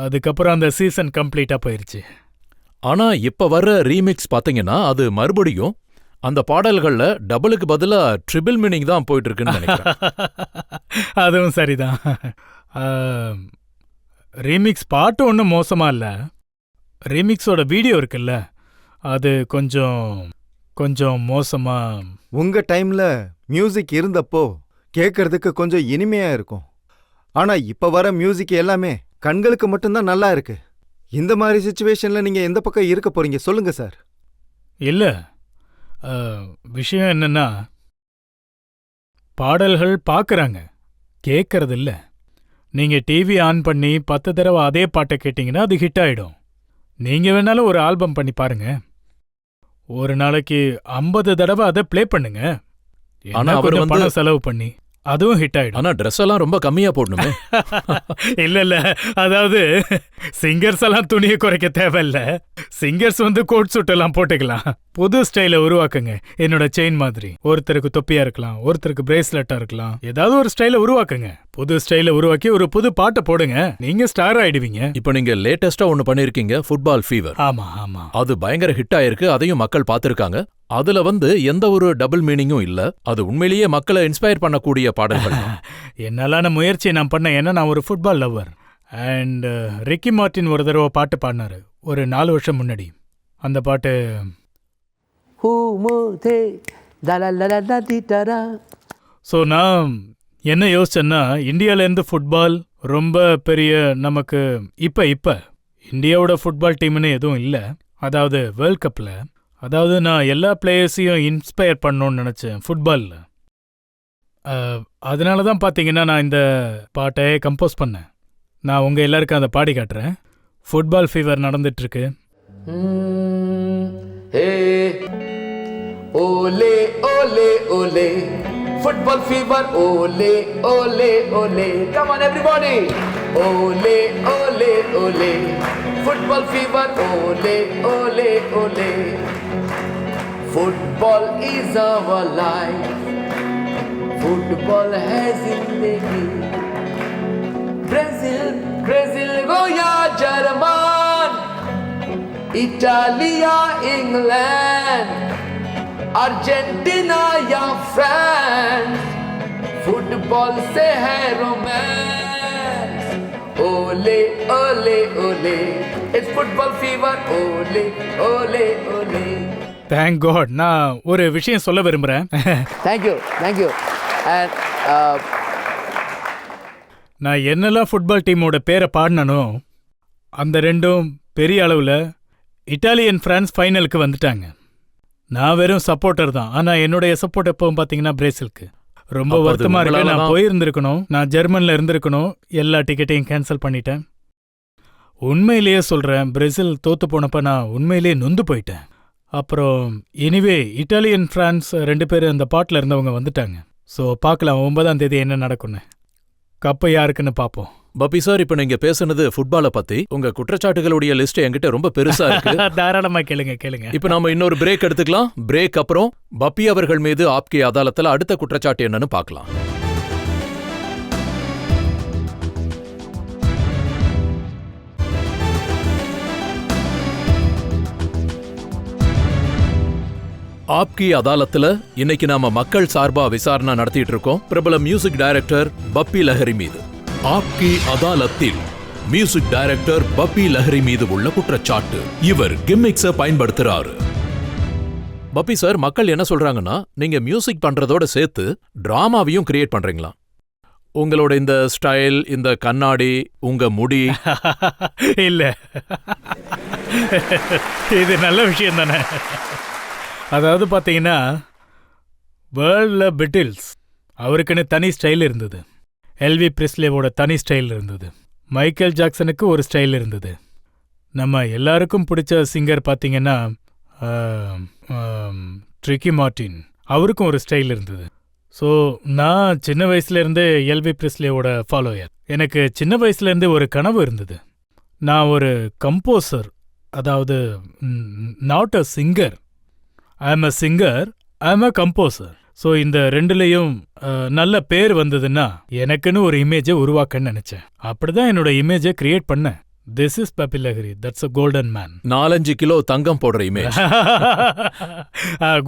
அதுக்கப்புறம் அந்த சீசன் கம்ப்ளீட்டா போயிருச்சு. ஆனா இப்ப வர்ற ரீமிக்ஸ் பாத்தீங்கன்னா அது மறுபடியும் அந்த பாடல்கள்ல டபுளுக்கு பதிலா ட்ரிபிள் மீனிங் தான் போயிட்டு இருக்குன்னு நினைக்கிறேன். அதுவும் சரிதான். ரீமிக்ஸ் பாட்டு ஒன்றும் மோசமா இல்லை. ரீமிக்ஸோட வீடியோ இருக்குல்ல, அது கொஞ்சம் மோசமா. உங்க டைம்ல மியூசிக் இருந்தப்போ கேட்கறதுக்கு கொஞ்சம் இனிமையா இருக்கும். ஆனா இப்ப வர மியூசிக் எல்லாமே கண்களுக்கு மட்டும்தான் நல்லா இருக்கு. இந்த மாதிரி சிச்சுவேஷன்ல நீங்க எந்த பக்கம் இருக்க போறீங்க சொல்லுங்க சார். இல்ல, விஷயம் என்னன்னா, பாடல்கள் பார்க்கறாங்க, கேட்கறது இல்ல. நீங்க டிவி ஆன் பண்ணி 10 தடவை அதே பாட்டை கேட்டீங்கன்னா அது ஹிட் ஆயிடும். நீங்க வேணாலும் ஒரு ஆல்பம் பண்ணி பாருங்க, ஒரு நாளைக்கு 50 தடவை அதை ப்ளே பண்ணுங்க. ஆனா அவர் கொஞ்சம் வந்து பணம் செலவு பண்ணி அதுவும் ஹிட் ஆயிடும். ஆனா ட்ரெஸ் எல்லாம் ரொம்ப கம்மியா போடணுமே. இல்ல, அதாவது சிங்கர்ஸ் எல்லாம் துணியை குறைக்க தேவையில்ல. சிங்கர்ஸ் வந்து கோட் சூட் எல்லாம் போட்டுக்கலாம். புது ஸ்டைல உருவாக்குங்க. என்னோட செயின் மாதிரி ஒருத்தருக்கு தொப்பியா இருக்கலாம், ஒருத்தருக்கு பிரேஸ்லெட்டா இருக்கலாம். ஏதாவது ஒரு ஸ்டைல உருவாக்குங்க. புது ஸ்டைல உருவாக்கி ஒரு புது பாட்டை போடுங்க, நீங்க ஸ்டார் ஆயிடுவீங்க. இப்ப நீங்க லேட்டஸ்டா ஒன்னு பண்ணிருக்கீங்க, ஃபுட்பால் ஃபீவர். ஆமா. அது பயங்கர ஹிட் ஆயிருக்கு, அதையும் மக்கள் பார்த்திருக்காங்க. அதுல வந்து எந்த ஒரு டபுள் மீனிங்கும் இல்ல. அது உண்மையிலேயே மக்களை இன்ஸ்பயர் பண்ணக்கூடிய பாடல்கள். என்னாலான முயற்சியை நான் பண்ணேன். ஏன்னா நான் ஒரு football lover. And Ricky Martin ஒரு தடவை பாட்டு பாடினாரு ஒரு 4 வருஷம் முன்னாடி. அந்த பாட்டு ஸோ நான் என்ன யோசிச்சேன்னா, இந்தியாவிலேருந்து ஃபுட்பால் ரொம்ப பெரிய நமக்கு இப்ப இந்தியாவோட ஃபுட்பால் டீம்னு எதுவும் இல்லை. அதாவது வேர்ல்ட் கப்பில், அதாவது நான் எல்லா பிளேயர்ஸையும் இன்ஸ்பயர் பண்ணணும்னு நினச்சேன் ஃபுட்பாலில். அதனால தான் பார்த்தீங்கன்னா நான் இந்த பாட்டை கம்போஸ் பண்ணேன். நான் உங்கள் எல்லாருக்கும் அதை பாடி காட்டுறேன். ஃபுட்பால் ஃபீவர் நடந்துட்டுருக்கு. Olay Olay Olay football fever ole ole ole come on everybody ole ole ole football fever ole ole ole football is our life football has zindagi Brazil Goya German Italia England Argentina या फ्रांस फुटबॉल से है रोमांस ओले ओले ओले इट्स फुटबॉल फीवर ओले ओले ओले தேங்க் காட். நான் ஒரு விஷயம் சொல்ல விரும்புகிறேன். தேங்க்யூ அண்ட் நான் என்னெல்லாம் ஃபுட்பால் டீமோட பேரை பாடினனோ அந்த ரெண்டும் பெரிய அளவில் இட்டாலியன் ஃப்ரான்ஸ் ஃபைனலுக்கு வந்துட்டாங்க. நான் வெறும் சப்போர்ட்டர் தான். ஆனால் என்னுடைய சப்போர்ட் எப்பவும் பார்த்தீங்கன்னா பிரேசிலுக்கு. ரொம்ப வருத்தமாக இருக்கு. நான் போயிருந்திருக்கணும், நான் ஜெர்மனில் இருந்திருக்கணும். எல்லா டிக்கெட்டையும் கேன்சல் பண்ணிட்டேன். உண்மையிலேயே சொல்கிறேன், பிரேசில் தோற்று போனப்போ நான் உண்மையிலேயே நொந்து போயிட்டேன். அப்புறம் எனிவே இட்டாலியன் ஃப்ரான்ஸ் 2 பேர் அந்த பாட்டில் இருந்தவங்க வந்துட்டாங்க. ஸோ பார்க்கலாம் 9ஆம் தேதி என்ன நடக்குன்னு. கப்பு யாருக்குன்னு பார்ப்போம். பப்பி சார், இப்ப நீங்க பேசுனது ஃபுட்பாலை பத்தி. உங்க குற்றச்சாட்டுகளுடைய லிஸ்ட் என்கிட்ட ரொம்ப பெருசா இருக்கு. தாராளமா கேளுங்க. இப்ப நாம இன்னொரு பிரேக் எடுத்துக்கலாம். பிரேக் அப்புறம் பப்பி அவர்கள் மீது ஆப்கே அதாலத்துல அடுத்த குற்றச்சாட்டு என்னன்னு பார்க்கலாம். ஆப்கி அதாலத்துல இன்னைக்கு நாம மக்கள் சார்பா விசாரணை நடத்திட்டு இருக்கோம் பிரபல மியூசிக் டைரக்டர் பப்பி லஹரி மீது. ஆப்கி அதாலத்தில் மியூசிக் டைரக்டர் பப்பி லஹரி மீது உள்ள குற்றச்சாட்டு, இவர் கிம்மிக்ஸ பயன்படுத்துறாரு. பப்பி சார், மக்கள் என்ன சொல்றாங்கன்னா, நீங்க மியூசிக் பண்றதோட சேர்த்து டிராமாவையும் கிரியேட் பண்றீங்களா? உங்களோட இந்த ஸ்டைல், இந்த கண்ணாடி, உங்க முடி. இல்ல, இது நல்ல விஷயம் தானே. அதாவது பாத்தீங்கன்னா, வேர்ல்ட்ல பிட்டில்ஸ் அவருக்குன்னு தனி ஸ்டைல் இருந்தது, எல்வி பிரிஸ்லேவோட தனி ஸ்டைல் இருந்தது, மைக்கேல் ஜாக்சனுக்கு ஒரு ஸ்டைல் இருந்தது. நம்ம எல்லாருக்கும் பிடிச்ச சிங்கர் பாத்தீங்கன்னா ட்ரிக்கி மார்ட்டின், அவருக்கும் ஒரு ஸ்டைல் இருந்தது. ஸோ நான் சின்ன வயசுலேருந்தே எல்வி பிரிஸ்லேவோட ஃபாலோயர். எனக்கு சின்ன வயசுலேருந்தே ஒரு கனவு இருந்தது. நான் ஒரு கம்போசர், அதாவது not a singer. I am a singer, I am a composer. So இந்த ரெண்டுலேயும் நல்ல பேர் வந்ததுன்னா எனக்குன்னு ஒரு இமேஜை உருவாக்கன்னு நினச்சேன். அப்படிதான் என்னோட இமேஜை கிரியேட் பண்ணேன். This is Bappi Lahiri, that's a golden man. 4-5 kilo தங்கம் போடுற இமேஜ்.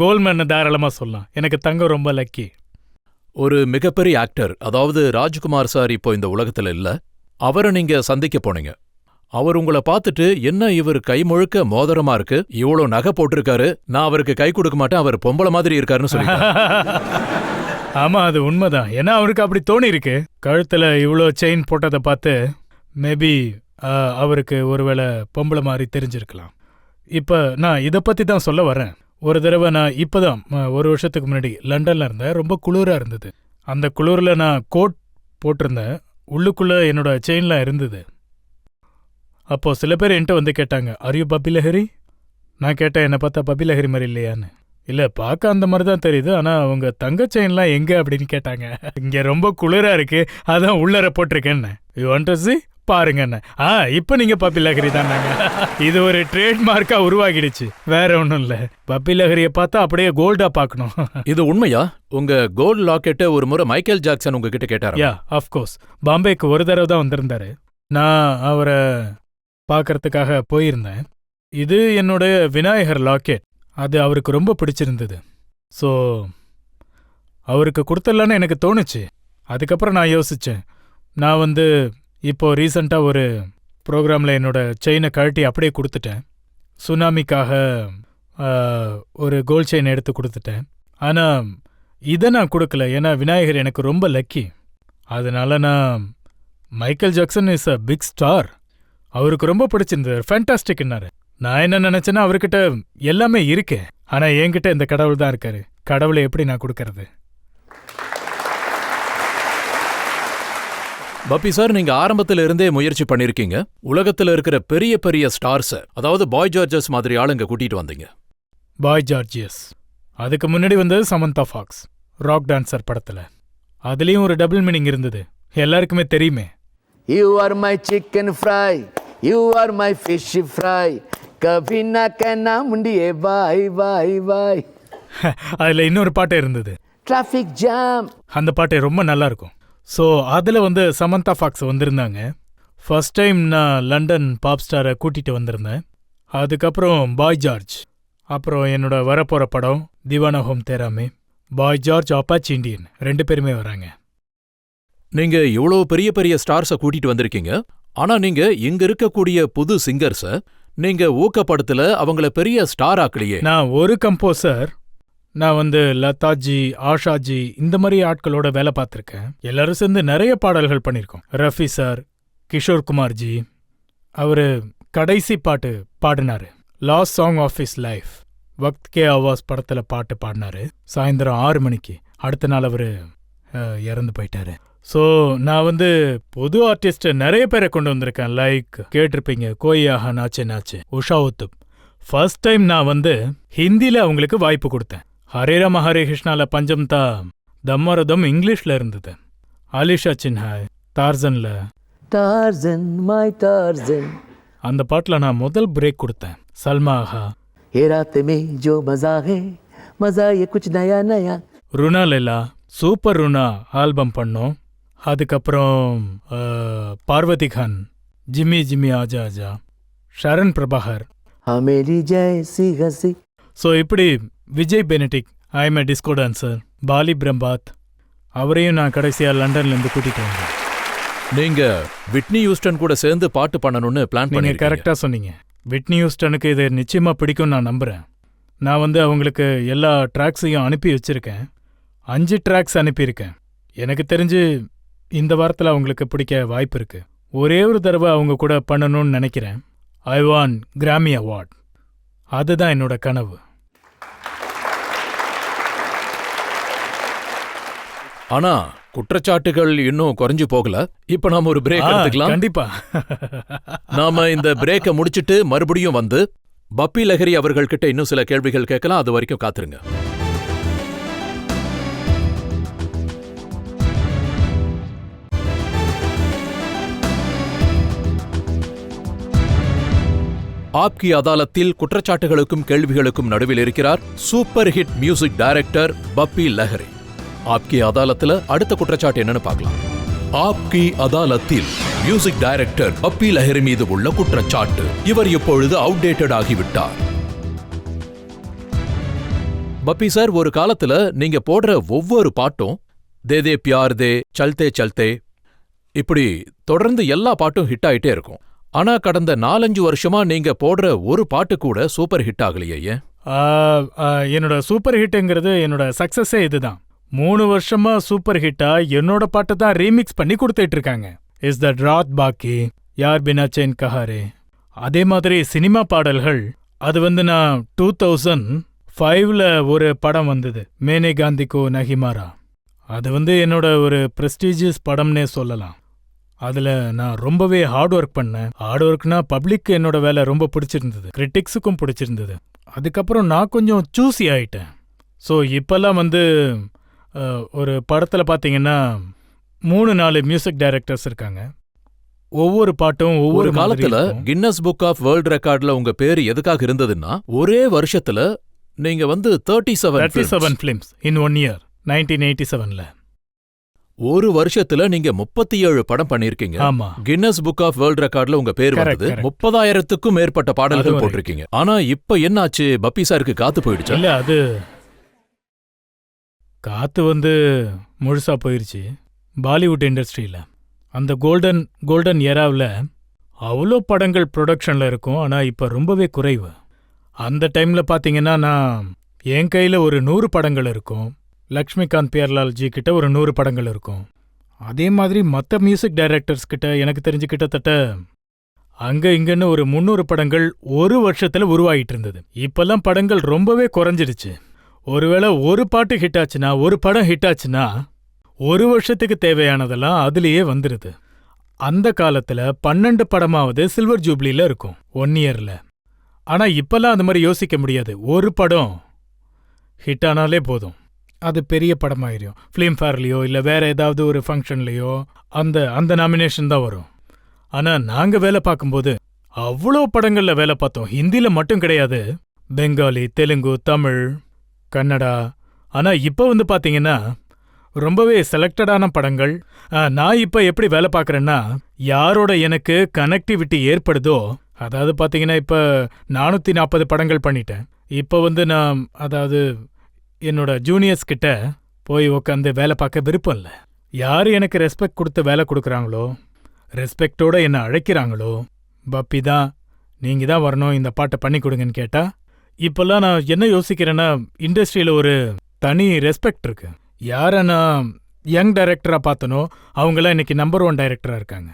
கோல்ட் மேன் தாராளமாக சொல்லலாம். எனக்கு தங்கம் ரொம்ப லக்கி. ஒரு மிகப்பெரிய ஆக்டர், அதாவது ராஜ்குமார் சார் இப்போ இந்த உலகத்துல இல்ல. அவரை நீங்க சந்திக்க போனீங்க. அவர் உங்களை பார்த்துட்டு, என்ன இவர் கை முழுக்க மோதிரமா இருக்கு, இவ்வளோ நகை போட்டிருக்காரு, நான் அவருக்கு கை கொடுக்க மாட்டேன், அவர் பொம்பளை மாதிரி இருக்காருன்னு சொல்லி. ஆமா, அது உண்மைதான். ஏன்னா அவருக்கு அப்படி தோணி இருக்கு. கழுத்துல இவ்வளோ செயின் போட்டதை பார்த்து மேபி அவருக்கு ஒருவேளை பொம்பளை மாதிரி தெரிஞ்சிருக்கலாம். இப்போ நான் இதை பற்றி தான் சொல்ல வரேன். ஒரு தடவை நான் இப்போதான் 1 வருஷத்துக்கு முன்னாடி லண்டனில் இருந்தேன். ரொம்ப குளிராக இருந்தது. அந்த குளிரில் நான் கோட் போட்டிருந்தேன். உள்ளுக்குள்ளே என்னோட செயின்லாம் இருந்தது. அப்போது சில பேர் என்கிட்ட வந்து கேட்டாங்க, ஆர் யூ பப்பி லஹரி? நான் கேட்டேன், என்னை பார்த்தா பப்பி லஹரி மாதிரி இல்லையான்னு. இல்லை, பார்க்க அந்த மாதிரி தான் தெரியுது, ஆனால் அவங்க தங்க செயின்லாம் எங்கே அப்படின்னு கேட்டாங்க. இங்கே ரொம்ப குளிராக இருக்கு, அதான் உள்ளர போட்டிருக்கேன்னு. You want to see? பாருங்க என்ன. இப்ப நீங்க பப்பி லஹரி தான். இது ஒரு ட்ரேட்மார்க்கா உருவாகிடுச்சு, வேற ஒன்றும் இல்ல. பப்பி லஹரியை பார்த்தா அப்படியே கோல்டா பார்க்கணும். இது உண்மையா? உங்க கோல்ட் லாக்கெட்டை ஒரு முறை மைக்கேல் ஜாக்சன் உங்ககிட்ட கேட்டாரா? யா, ஆஃப்கோர்ஸ். பாம்பேக்கு ஒரு தடவை தான் வந்திருந்தாரு. நான் அவரை பார்க்கறதுக்காக போயிருந்தேன். இது என்னோட விநாயகர் லாக்கெட். அது அவருக்கு ரொம்ப பிடிச்சிருந்தது. ஸோ அவருக்கு கொடுத்துடலான்னு எனக்கு தோணுச்சு. அதுக்கப்புறம் நான் யோசிச்சேன், நான் இப்போ ரீசண்டாக ஒரு ப்ரோக்ராமில் என்னோட செயினை கழட்டி அப்படியே கொடுத்துட்டேன். சுனாமிக்காக ஒரு கோல்ட் செயின் எடுத்து கொடுத்துட்டேன். ஆனால் இதை நான் கொடுக்கல, ஏன்னா விநாயகர் எனக்கு ரொம்ப லக்கி. அதனால நான் Michael Jackson is a big star, அவருக்கு ரொம்ப பிடிச்சிருந்தது, ஃபேண்டாஸ்டிக்னாரு. நான் என்ன நினச்சேன்னா, அவர்கிட்ட எல்லாமே இருக்கே, ஆனால் என்கிட்ட இந்த கடவுள் தான் இருக்காரு. கடவுளை எப்படி நான் கொடுக்கறது? பப்பி சார், நீங்க ஆரம்பத்துல இருந்தே முயற்சி பண்ணிருக்கீங்க. உலகத்துல இருக்கிற பெரிய பெரிய ஸ்டார்ஸ், அதாவது பாய் ஜார்ஜஸ் மாதிரி ஆளுங்க கூட்டிட்டு வந்தீங்க. பாய் ஜார்ஜியஸ். அதுக்கு முன்னாடி வந்தது சமந்தா ஃபாக்ஸ், ராக் டான்சர் படத்துல. அதுலயும் ஒரு டபுள் மீனிங் இருந்தது, எல்லாருக்குமே தெரியுமே. You are my chicken fry, you are my fish fry, கபி நா கனா முண்டியே பாய் பாய் பாய். அதுல இன்னொரு பாட்டு இருந்தது, டிராஃபிக் ஜாம். அந்த பாட்டு ரொம்ப நல்லா இருக்கும். ஸோ அதில் சமந்தா ஃபாக்ஸ் வந்திருந்தாங்க. ஃபர்ஸ்ட் டைம் நான் லண்டன் பாப் ஸ்டாரை கூட்டிகிட்டு வந்திருந்தேன். அதுக்கப்புறம் பாய் ஜார்ஜ், அப்புறம் என்னோட வரப்போகிற படம் திவானா ஹோம் தேராமே. பாய் ஜார்ஜ், அப்பாச்சி இண்டியன் 2 பேருமே வராங்க. நீங்க இவ்வளோ பெரிய பெரிய ஸ்டார்ஸை கூட்டிட்டு வந்திருக்கீங்க. ஆனா நீங்க இங்க இருக்கக்கூடிய புது சிங்கர்ஸை நீங்க ஊக்கப்படுத்தல, அவங்கள பெரிய ஸ்டார் ஆக்கலையே. நான் ஒரு கம்போசர், நான் லதாஜி, ஆஷாஜி, இந்த மாதிரி ஆட்களோட வேலை பார்த்துருக்கேன். எல்லாரும் சேர்ந்து நிறைய பாடல்கள் பண்ணியிருக்கோம். ரஃபி சார், கிஷோர் குமார்ஜி, அவரு கடைசி பாட்டு பாடினாரு, last song of his life. Waqt Ke Awaaz படத்துல பாட்டு பாடினாரு. சாயந்தரம் 6 மணிக்கு. அடுத்த நாள் அவரு இறந்து போயிட்டாரு. ஸோ நான் புது ஆர்டிஸ்ட் நிறைய பேரை கொண்டு வந்திருக்கேன். லைக் கேட்டிருப்பீங்க, கோயாக நாச்சே நாச்சே, உஷா உத்துப். ஃபர்ஸ்ட் டைம் நான் ஹிந்தியில் அவங்களுக்கு வாய்ப்பு கொடுத்தேன். ஹரே ராம ஹரே கிருஷ்ணால பஞ்சம் தா தம்மரதம் இங்கிலீஷ்ல இருந்தது. ஆலிஷா சின்ஹாய் டார்சன்ல, டார்சன் மை டார்சன், அந்த பாட்டில் நான் முதல் பிரேக் கொடுத்தேன். சல்மா ஆஹா, ஏ ராத் மே ஜோ மஸா ஹே, மஸா யே குச் நயா நயா. ருனா லைலா, சூப்பர் ருனா ஆல்பம் பண்ணோம். அதுக்கப்புறம் பார்வதி கான், ஜிம்மி ஜிம்மி ஆஜா ஆஜா, ஷரண் பிரபாகர், ஹமேலி ஜெய்சி ஹசி. ஸோ இப்படி Vijay Benedict, I am a disco dancer, Bali Brahmbhatt, அவரையும் நான் கடைசியா லண்டன்லேருந்து கூட்டிட்டு வந்தேன். நீங்க விட்னி ஹியூஸ்டன் கூட சேர்ந்து பாட்டு பண்ணணும்னு பிளான் நீங்க பண்ணீங்க. கரெக்டா சொன்னீங்க. விட்னி ஹியூஸ்டனுக்கு இது நிச்சயமா பிடிக்கும் நான் நம்புறேன். நான் வந்து அவங்களுக்கு எல்லா ட்ராக்ஸையும் அனுப்பி வச்சிருக்கேன். 5 ட்ராக்ஸ் அனுப்பியிருக்கேன். எனக்கு தெரிஞ்சு இந்த வாரத்தில் அவங்களுக்கு பிடிக்க வாய்ப்பு இருக்கு. ஒரே ஒரு தடவை அவங்க கூட பண்ணணும்னு நினைக்கிறேன். ஐ வான் கிராமி அவார்ட். அதுதான் என்னோட கனவு. ஆனா குற்றச்சாட்டுகள் இன்னும் குறைஞ்சு போகல. இப்ப நாம ஒரு பிரேக் எடுத்துக்கலாம். கண்டிப்பா. நாம இந்த பிரேக்கை முடிச்சிட்டு மறுபடியும் வந்து பப்பி லஹரி அவர்கள்கிட்ட இன்னும் சில கேள்விகள் கேட்கலாம். அது வரைக்கும் காத்துருங்க. ஆப்கி அதாலத்தில் குற்றச்சாட்டுகளுக்கும் கேள்விகளுக்கும் நடுவில் இருக்கிறார் super hit music director Bappi Lahiri. ஆப்கி அதாலத்துல அடுத்த குற்றச்சாட்டு என்னன்னு பார்க்கலாம். ஆப்கி அதாலத்தில் மியூசிக் டைரக்டர் பப்பி லஹரி மீது உள்ள குற்றச்சாட்டு. இவர் இப்பொழுது அவுடேட்டட் ஆகிவிட்டார். பப்பி சார், ஒரு காலத்துல நீங்க போடுற ஒவ்வொரு பாட்டும் தே தே பியார் தே, சல்தே சல்தே, இப்படி தொடர்ந்து எல்லா பாட்டும் ஹிட் ஆயிட்டே இருக்கும். ஆனா கடந்த 4-5 வருஷமா நீங்க போடுற ஒரு பாட்டு கூட சூப்பர் ஹிட் ஆகலையே. என்னோட சூப்பர் ஹிட்ங்கிறது என்னோட சக்சஸே இதுதான். 3 வருஷமா சூப்பர் ஹிட்டா என்னோட பாட்டை தான் ரீமிக்ஸ் பண்ணி கொடுத்துட்டு இருக்காங்க. இஸ் த ராத் பாக்கி, யார் பினா செயின் கஹாரே. அதே மாதிரி சினிமா பாடல்கள், அது வந்து நான் 2005ல ஒரு படம் வந்தது, மேனே காந்திக்கோ நஹிமாரா. அது வந்து என்னோட ஒரு பிரஸ்டீஜியஸ் படம்னே சொல்லலாம். அதுல நான் ரொம்பவே ஹார்ட் ஒர்க் பண்ணேன். ஹார்ட் ஒர்க்னா பப்ளிக் என்னோட வேலை ரொம்ப பிடிச்சிருந்தது, கிரிட்டிக்ஸுக்கும் பிடிச்சிருந்தது. அதுக்கப்புறம் நான் கொஞ்சம் சூஸி ஆயிட்டேன். ஸோ இப்பெல்லாம் வந்து ஒரு படத்துல பார்த்தீங்கன்னா 3-4 மியூசிக் டைரக்டர்ஸ் இருக்காங்க. ஒவ்வொரு பாட்டும் ஒவ்வொரு காலத்துல கின்னஸ் புக் ஆஃப் வேர்ல்ட் ரெக்கார்ட்ல உங்க பேரு எதுக்காக இருந்ததுன்னா, ஒரே வருஷத்துல நீங்க வந்து 37 ஃபிலிம்ஸ் இன் 1 இயர் 1987ல. ஒரு வருஷத்துல நீங்க 37 படம் பண்ணிருக்கீங்க. ஆமா. கின்னஸ் புக் ஆஃப் வேர்ல்ட் ரெக்கார்ட்ல உங்க பேர் வந்தது. 30,000க்கும் மேற்பட்ட பாடல்கள் போட்டிருக்கீங்க. ஆனா இப்ப என்னாச்சு? பப்பி சாருக்கு காத்து போயிடுச்சு. இல்ல, அது காத்து வந்து முழுசா போயிருச்சு. பாலிவுட் இண்டஸ்ட்ரியில அந்த கோல்டன் எராவில் அவ்வளோ படங்கள் ப்ரொடக்ஷன்ல இருக்கும். ஆனா இப்ப ரொம்பவே குறைவு. அந்த டைம்ல பாத்தீங்கன்னா நான் என் கையில ஒரு 100 படங்கள் இருக்கும். லக்ஷ்மிகாந்த் பியர்லால் ஜி கிட்ட ஒரு 100 படங்கள் இருக்கும். அதே மாதிரி மற்ற மியூசிக் டைரக்டர்ஸ் கிட்ட எனக்கு தெரிஞ்சு கிட்டத்தட்ட அங்க இங்கன்னு ஒரு 300 படங்கள் ஒரு வருஷத்துல உருவாகிட்டு இருந்தது. இப்பெல்லாம் படங்கள் ரொம்பவே குறைஞ்சிடுச்சு. ஒருவேளை ஒரு பாட்டு ஹிட் ஆச்சுன்னா, ஒரு படம் ஹிட் ஆச்சுன்னா, ஒரு வருஷத்துக்கு தேவையானதெல்லாம் அதுலேயே வந்துடுது. அந்த காலத்துல 12 படமாவது சில்வர் ஜூப்ளில இருக்கும் 1 இயர்ல. ஆனா இப்பெல்லாம் அந்த மாதிரி யோசிக்க முடியாது. ஒரு படம் ஹிட் ஆனாலே போதும், அது பெரிய படமாயிரும். ஃபிலிம்ஃபேர்லையோ இல்லை வேற ஏதாவது ஒரு ஃபங்க்ஷன்லையோ அந்த நாமினேஷன் தான் வரும். ஆனா நாங்க வேலை பார்க்கும்போது அவ்வளோ படங்கள்ல வேலை பார்த்தோம். ஹிந்தில மட்டும் கிடையாது, பெங்காலி, தெலுங்கு, தமிழ், கன்னடா. ஆனா இப்ப வந்து பாத்தீங்கன்னா ரொம்பவே செலக்டடான படங்கள். நான் இப்ப எப்படி வேலை பார்க்கறேன்னா, யாரோட எனக்கு கனெக்டிவிட்டி ஏற்படுதோ, அதாவது பாத்தீங்கன்னா இப்ப 440 படங்கள் பண்ணிட்டேன். இப்ப வந்து நான் அதாவது என்னோட ஜூனியர்ஸ் கிட்ட போய் உட்காந்து வேலை பார்க்க விருப்பம் இல்லை. யாரு எனக்கு ரெஸ்பெக்ட் கொடுத்து வேலை கொடுக்குறாங்களோ, ரெஸ்பெக்டோட என்னை அழைக்கிறாங்களோ, பப்பி தான் நீங்க தான் வரணும், இந்த பாட்டை பண்ணி கொடுங்கன்னு கேட்டா, இப்பெல்லாம் நான் என்ன யோசிக்கிறேன்னா, இண்டஸ்ட்ரியில ஒரு தனி ரெஸ்பெக்ட் இருக்கு. யாரை நான் யங் டைரக்டரா பார்த்தனோ அவங்களாம் இன்னைக்கு நம்பர் 1 டைரக்டரா இருக்காங்க.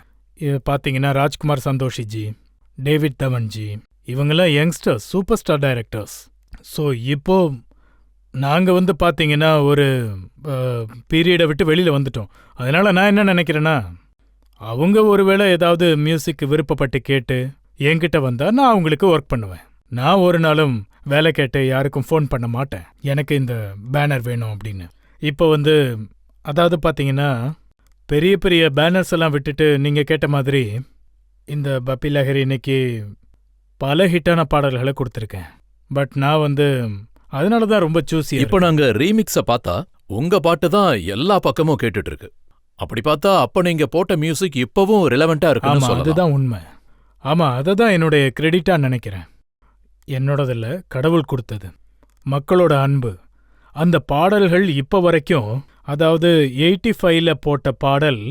பார்த்தீங்கன்னா ராஜ்குமார் சந்தோஷிஜி, டேவிட் தவன்ஜி, இவங்கெல்லாம் youngsters, super star directors. So இப்போ நாங்க வந்து பாத்தீங்கன்னா ஒரு பீரியடை விட்டு வெளியில வந்துட்டோம். அதனால நான் என்ன நினைக்கிறேன்னா, அவங்க ஒருவேளை ஏதாவது மியூசிக் விருப்பப்பட்டு கேட்டு என்கிட்ட வந்தா நான் அவங்களுக்கு ஒர்க் பண்ணுவேன். நான் ஒரு நாளும் வேலை கேட்டு யாருக்கும் ஃபோன் பண்ண மாட்டேன், எனக்கு இந்த பேனர் வேணும் அப்படின்னு. இப்போ வந்து அதாவது பாத்தீங்கன்னா பெரிய பெரிய பேனர்ஸ் எல்லாம் விட்டுட்டு நீங்க கேட்ட மாதிரி இந்த பப்பி லஹரி இன்னைக்கு பல ஹிட்டான பாடல்களை கொடுத்துருக்கேன். பட் நான் வந்து அதனால தான் ரொம்ப சூசி. இப்போ நாங்க ரீமிக்ஸ பார்த்தா உங்க பாட்டு தான் எல்லா பக்கமும் கேட்டுட்டு இருக்கு. அப்படி பார்த்தா அப்ப நீங்க போட்ட மியூசிக் இப்பவும் ரிலவெண்டா இருக்குன்னு சொல்லலாம். அதுதான் உண்மை. ஆமா, அதை தான் என்னுடைய கிரெடிட்டா நினைக்கிறேன். என்னோடதில்ல, கடவுள் கொடுத்தது, மக்களோட அன்பு. அந்த பாடல்கள் இப்ப வரைக்கும், அதாவது 85ல போட்ட பாடல்,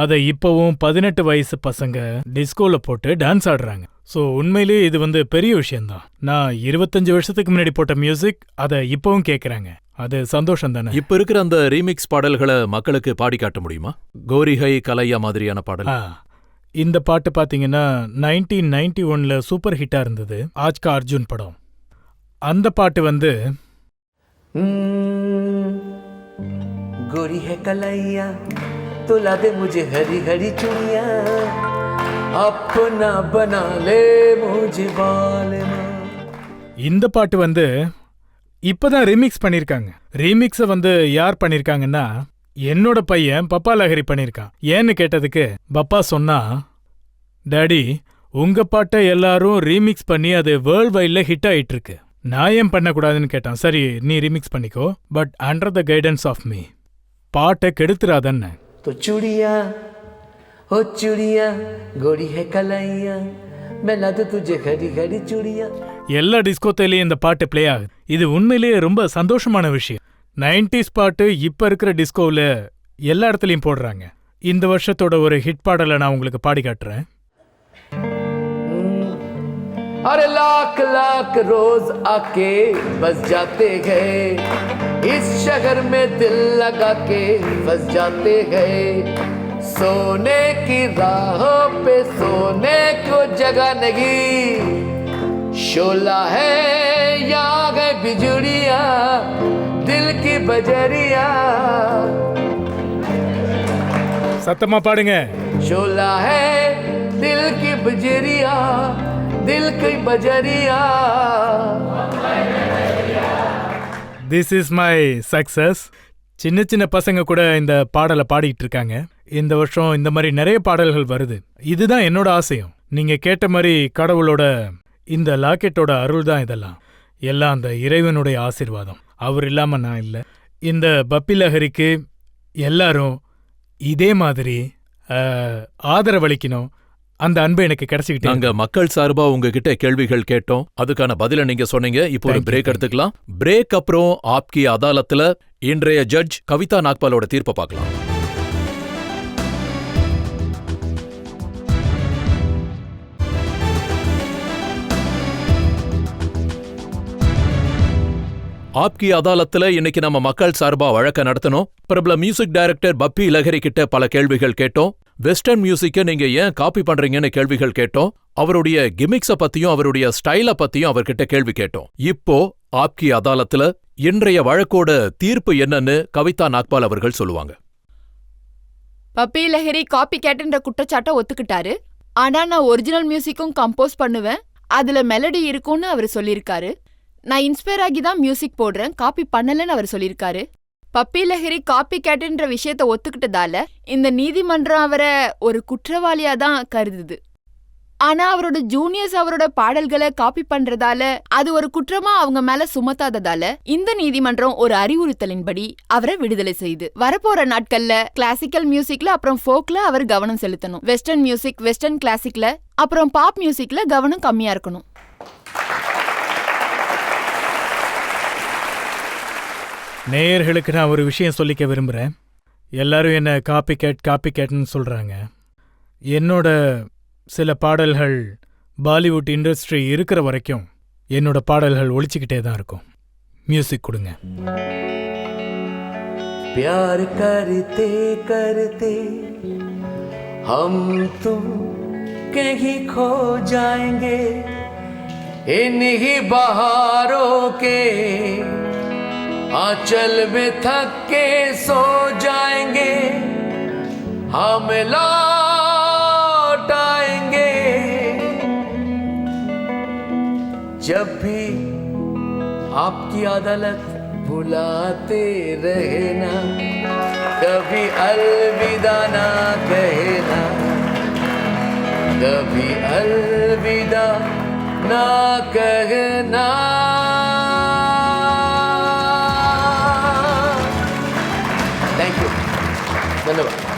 அதை இப்பவும் 18 வயசு பசங்க டிஸ்கோல போட்டு டான்ஸ் ஆடுறாங்க. ஸோ உண்மையிலேயே இது வந்து பெரிய விஷயம்தான். நான் 25 வருஷத்துக்கு முன்னாடி போட்ட மியூசிக் அதை இப்பவும் கேட்குறாங்க. அது சந்தோஷம் தானே. இப்ப இருக்கிற அந்த ரீமிக்ஸ் பாடல்களை மக்களுக்கு பாடி காட்ட முடியுமா? கோரிஹை கலையா மாதிரியான பாடல். இந்த பாட்டு பாத்தீங்கன்னா 1991ல சூப்பர் ஹிட்டா இருந்தது, ஆஜ்கா அர்ஜுன் படம். அந்த பாட்டு வந்து गोरी है कलैया तुला दे मुझे हरी हरी चुड़िया अपना बना ले मुझे बाल में. இந்த பாட்டு வந்து இப்பதான் ரீமிக்ஸ் பண்ணிருக்காங்க. ரீமிக்ஸை வந்து யார் பண்ணிருக்காங்கன்னா என்னோட பையன் பப்பா லஹரி பண்ணிருக்கான். ஏன்னு கேட்டதுக்கு பப்பா சொன்னா, டாடி உங்க பாட்டை எல்லாரும் ரீமிக்ஸ் பண்ணி அது வேர்ல்ட் வைட்ல ஹிட் ஆயிட்டு இருக்கு, நான் ஏன் பண்ணக்கூடாதுன்னு கேட்டான். சரி நீ ரீமிக்ஸ் பண்ணிக்கோ, but under the guidance of me, பாட்டை கெடுத்துறாதன்னு. तो चुड़िया ओ चुड़िया गोरी है कलैया मैं ला दूं तुझे हरी हरी चुड़िया. எல்லா டிஸ்கோத்திலையும் இந்த பாட்டு பிளே ஆகுது. இது உண்மையிலேயே ரொம்ப சந்தோஷமான விஷயம். 90s பாட்டு இப்ப இருக்கிற டிஸ்கோவில் எல்லா இடத்துலையும் போடுறாங்க. இந்த வருஷத்தோட ஒரு ஹிட் பாடலை நான் உங்களுக்கு பாடி காட்டுறேன். अरे लाख लाख रोज आके बस जाते गए इस शहर में दिल लगा के बस जाते गए सोने की राहों पे सोने को जगह नहीं शोला है यहाँ गए बिजुड़िया दिल की बजरिया. சத்தமா பாடுங்க. शोला है दिल की बजरिया दिल की बजरिया. This is my success. சின்ன சின்ன பசங்க கூட இந்த பாடலை பாடிட்டு இருக்காங்க. இந்த வருஷம் இந்த மாதிரி நிறைய பாடல்கள் வருது. இதுதான் என்னோட ஆசையும். நீங்க கேட்ட மாதிரி கடவுளோட இந்த லாக்கெட்டோட அருள் தான் இதெல்லாம். எல்லாம் அந்த இறைவனுடைய ஆசீர்வாதம். அவர் இல்லாம நான் இல்லை. இந்த பப்பி லஹரிக்கு எல்லாரும் இதே மாதிரி ஆதரவளிக்கணும். அந்த அன்பு எனக்கு கிடைச்சிக்கிட்டு. நாங்க மக்கள் சார்பா உங்ககிட்ட கேள்விகள் கேட்டோம், அதுக்கான பதில நீங்க சொன்னீங்க. இப்போ ஒரு பிரேக் எடுத்துக்கலாம். பிரேக் அப்புறம் ஆப்கி அதாலத்துல இன்றைய ஜட்ஜ் கவிதா நாக்பாலோட தீர்ப்பை பார்க்கலாம். ஆப்கி அதாலத்துல இன்னைக்கு நம்ம மக்கள் சார்பா வழக்க நடத்தணும். பிரபல மியூசிக் டைரக்டர் பப்பி லஹரி கிட்ட பல கேள்விகள் கேட்டோம். வெஸ்டர்ன் மியூசிக்கை நீங்க ஏன் காப்பி பண்றீங்கன்னு கேள்விகள் கேட்டோம். அவருடைய கிமிக்ஸ பத்தியும் அவருடைய ஸ்டைல பத்தியும் அவர்கிட்ட கேள்வி கேட்டோம். இப்போ ஆப்கி அதாலத்துல இன்றைய வழக்கோட தீர்ப்பு என்னன்னு கவிதா நாக்பால் அவர்கள் சொல்லுவாங்க. பப்பி லஹரி காப்பி கேட்டுன்ற குற்றச்சாட்டை ஒத்துக்கிட்டாரு. ஆனா நான் ஒரிஜினல் மியூசிக்கும் கம்போஸ் பண்ணுவேன், அதுல மெலடி இருக்கும்னு அவர் சொல்லியிருக்காரு. நான் இன்ஸ்பயர் ஆகி தான் மியூசிக் போடுறேன், காப்பி பண்ணலன்னு அவர் சொல்லியிருக்காரு. பப்பி லஹரி காப்பி கேட்டுன்ற விஷயத்த ஒத்துக்கிட்டதால இந்த நீதிமன்றம் அவரை ஒரு குற்றவாளியா தான் கருதுது. ஆனா அவரோட ஜூனியர்ஸ் அவரோட பாடல்களை காப்பி பண்றதால அது ஒரு குற்றமா அவங்க மேல சுமத்தாததால இந்த நீதிமன்றம் ஒரு அறிவுறுத்தலின்படி அவரை விடுதலை செய்து. வரப்போற நாட்கள்ல கிளாசிக்கல் மியூசிக்ல அப்புறம் ஃபோக்ல அவர் கவனம் செலுத்தணும். வெஸ்டர்ன் மியூசிக், வெஸ்டர்ன் கிளாசிக்ல அப்புறம் பாப் மியூசிக்ல கவனம் கம்மியா இருக்கணும். நேயர்களுக்கு நான் ஒரு விஷயம் சொல்லிக்க விரும்புகிறேன். எல்லாரும் என்ன காப்பி கேட்னு சொல்கிறாங்க. என்னோட சில பாடல்கள் பாலிவுட் இண்டஸ்ட்ரி இருக்கிற வரைக்கும் என்னோட பாடல்கள் ஒழிச்சுக்கிட்டே தான் இருக்கும். மியூசிக் கொடுங்க. प्यार करते करते हम तुम कहीं खो जाएंगे इन्हीं बहारों के आंचल में थक के सो जाएंगे हम लौट आएंगे जब भी आपकी अदालत बुलाते रहना कभी अलविदा ना कहना कभी अलविदा ना कहना. Thank you. धन्यवाद.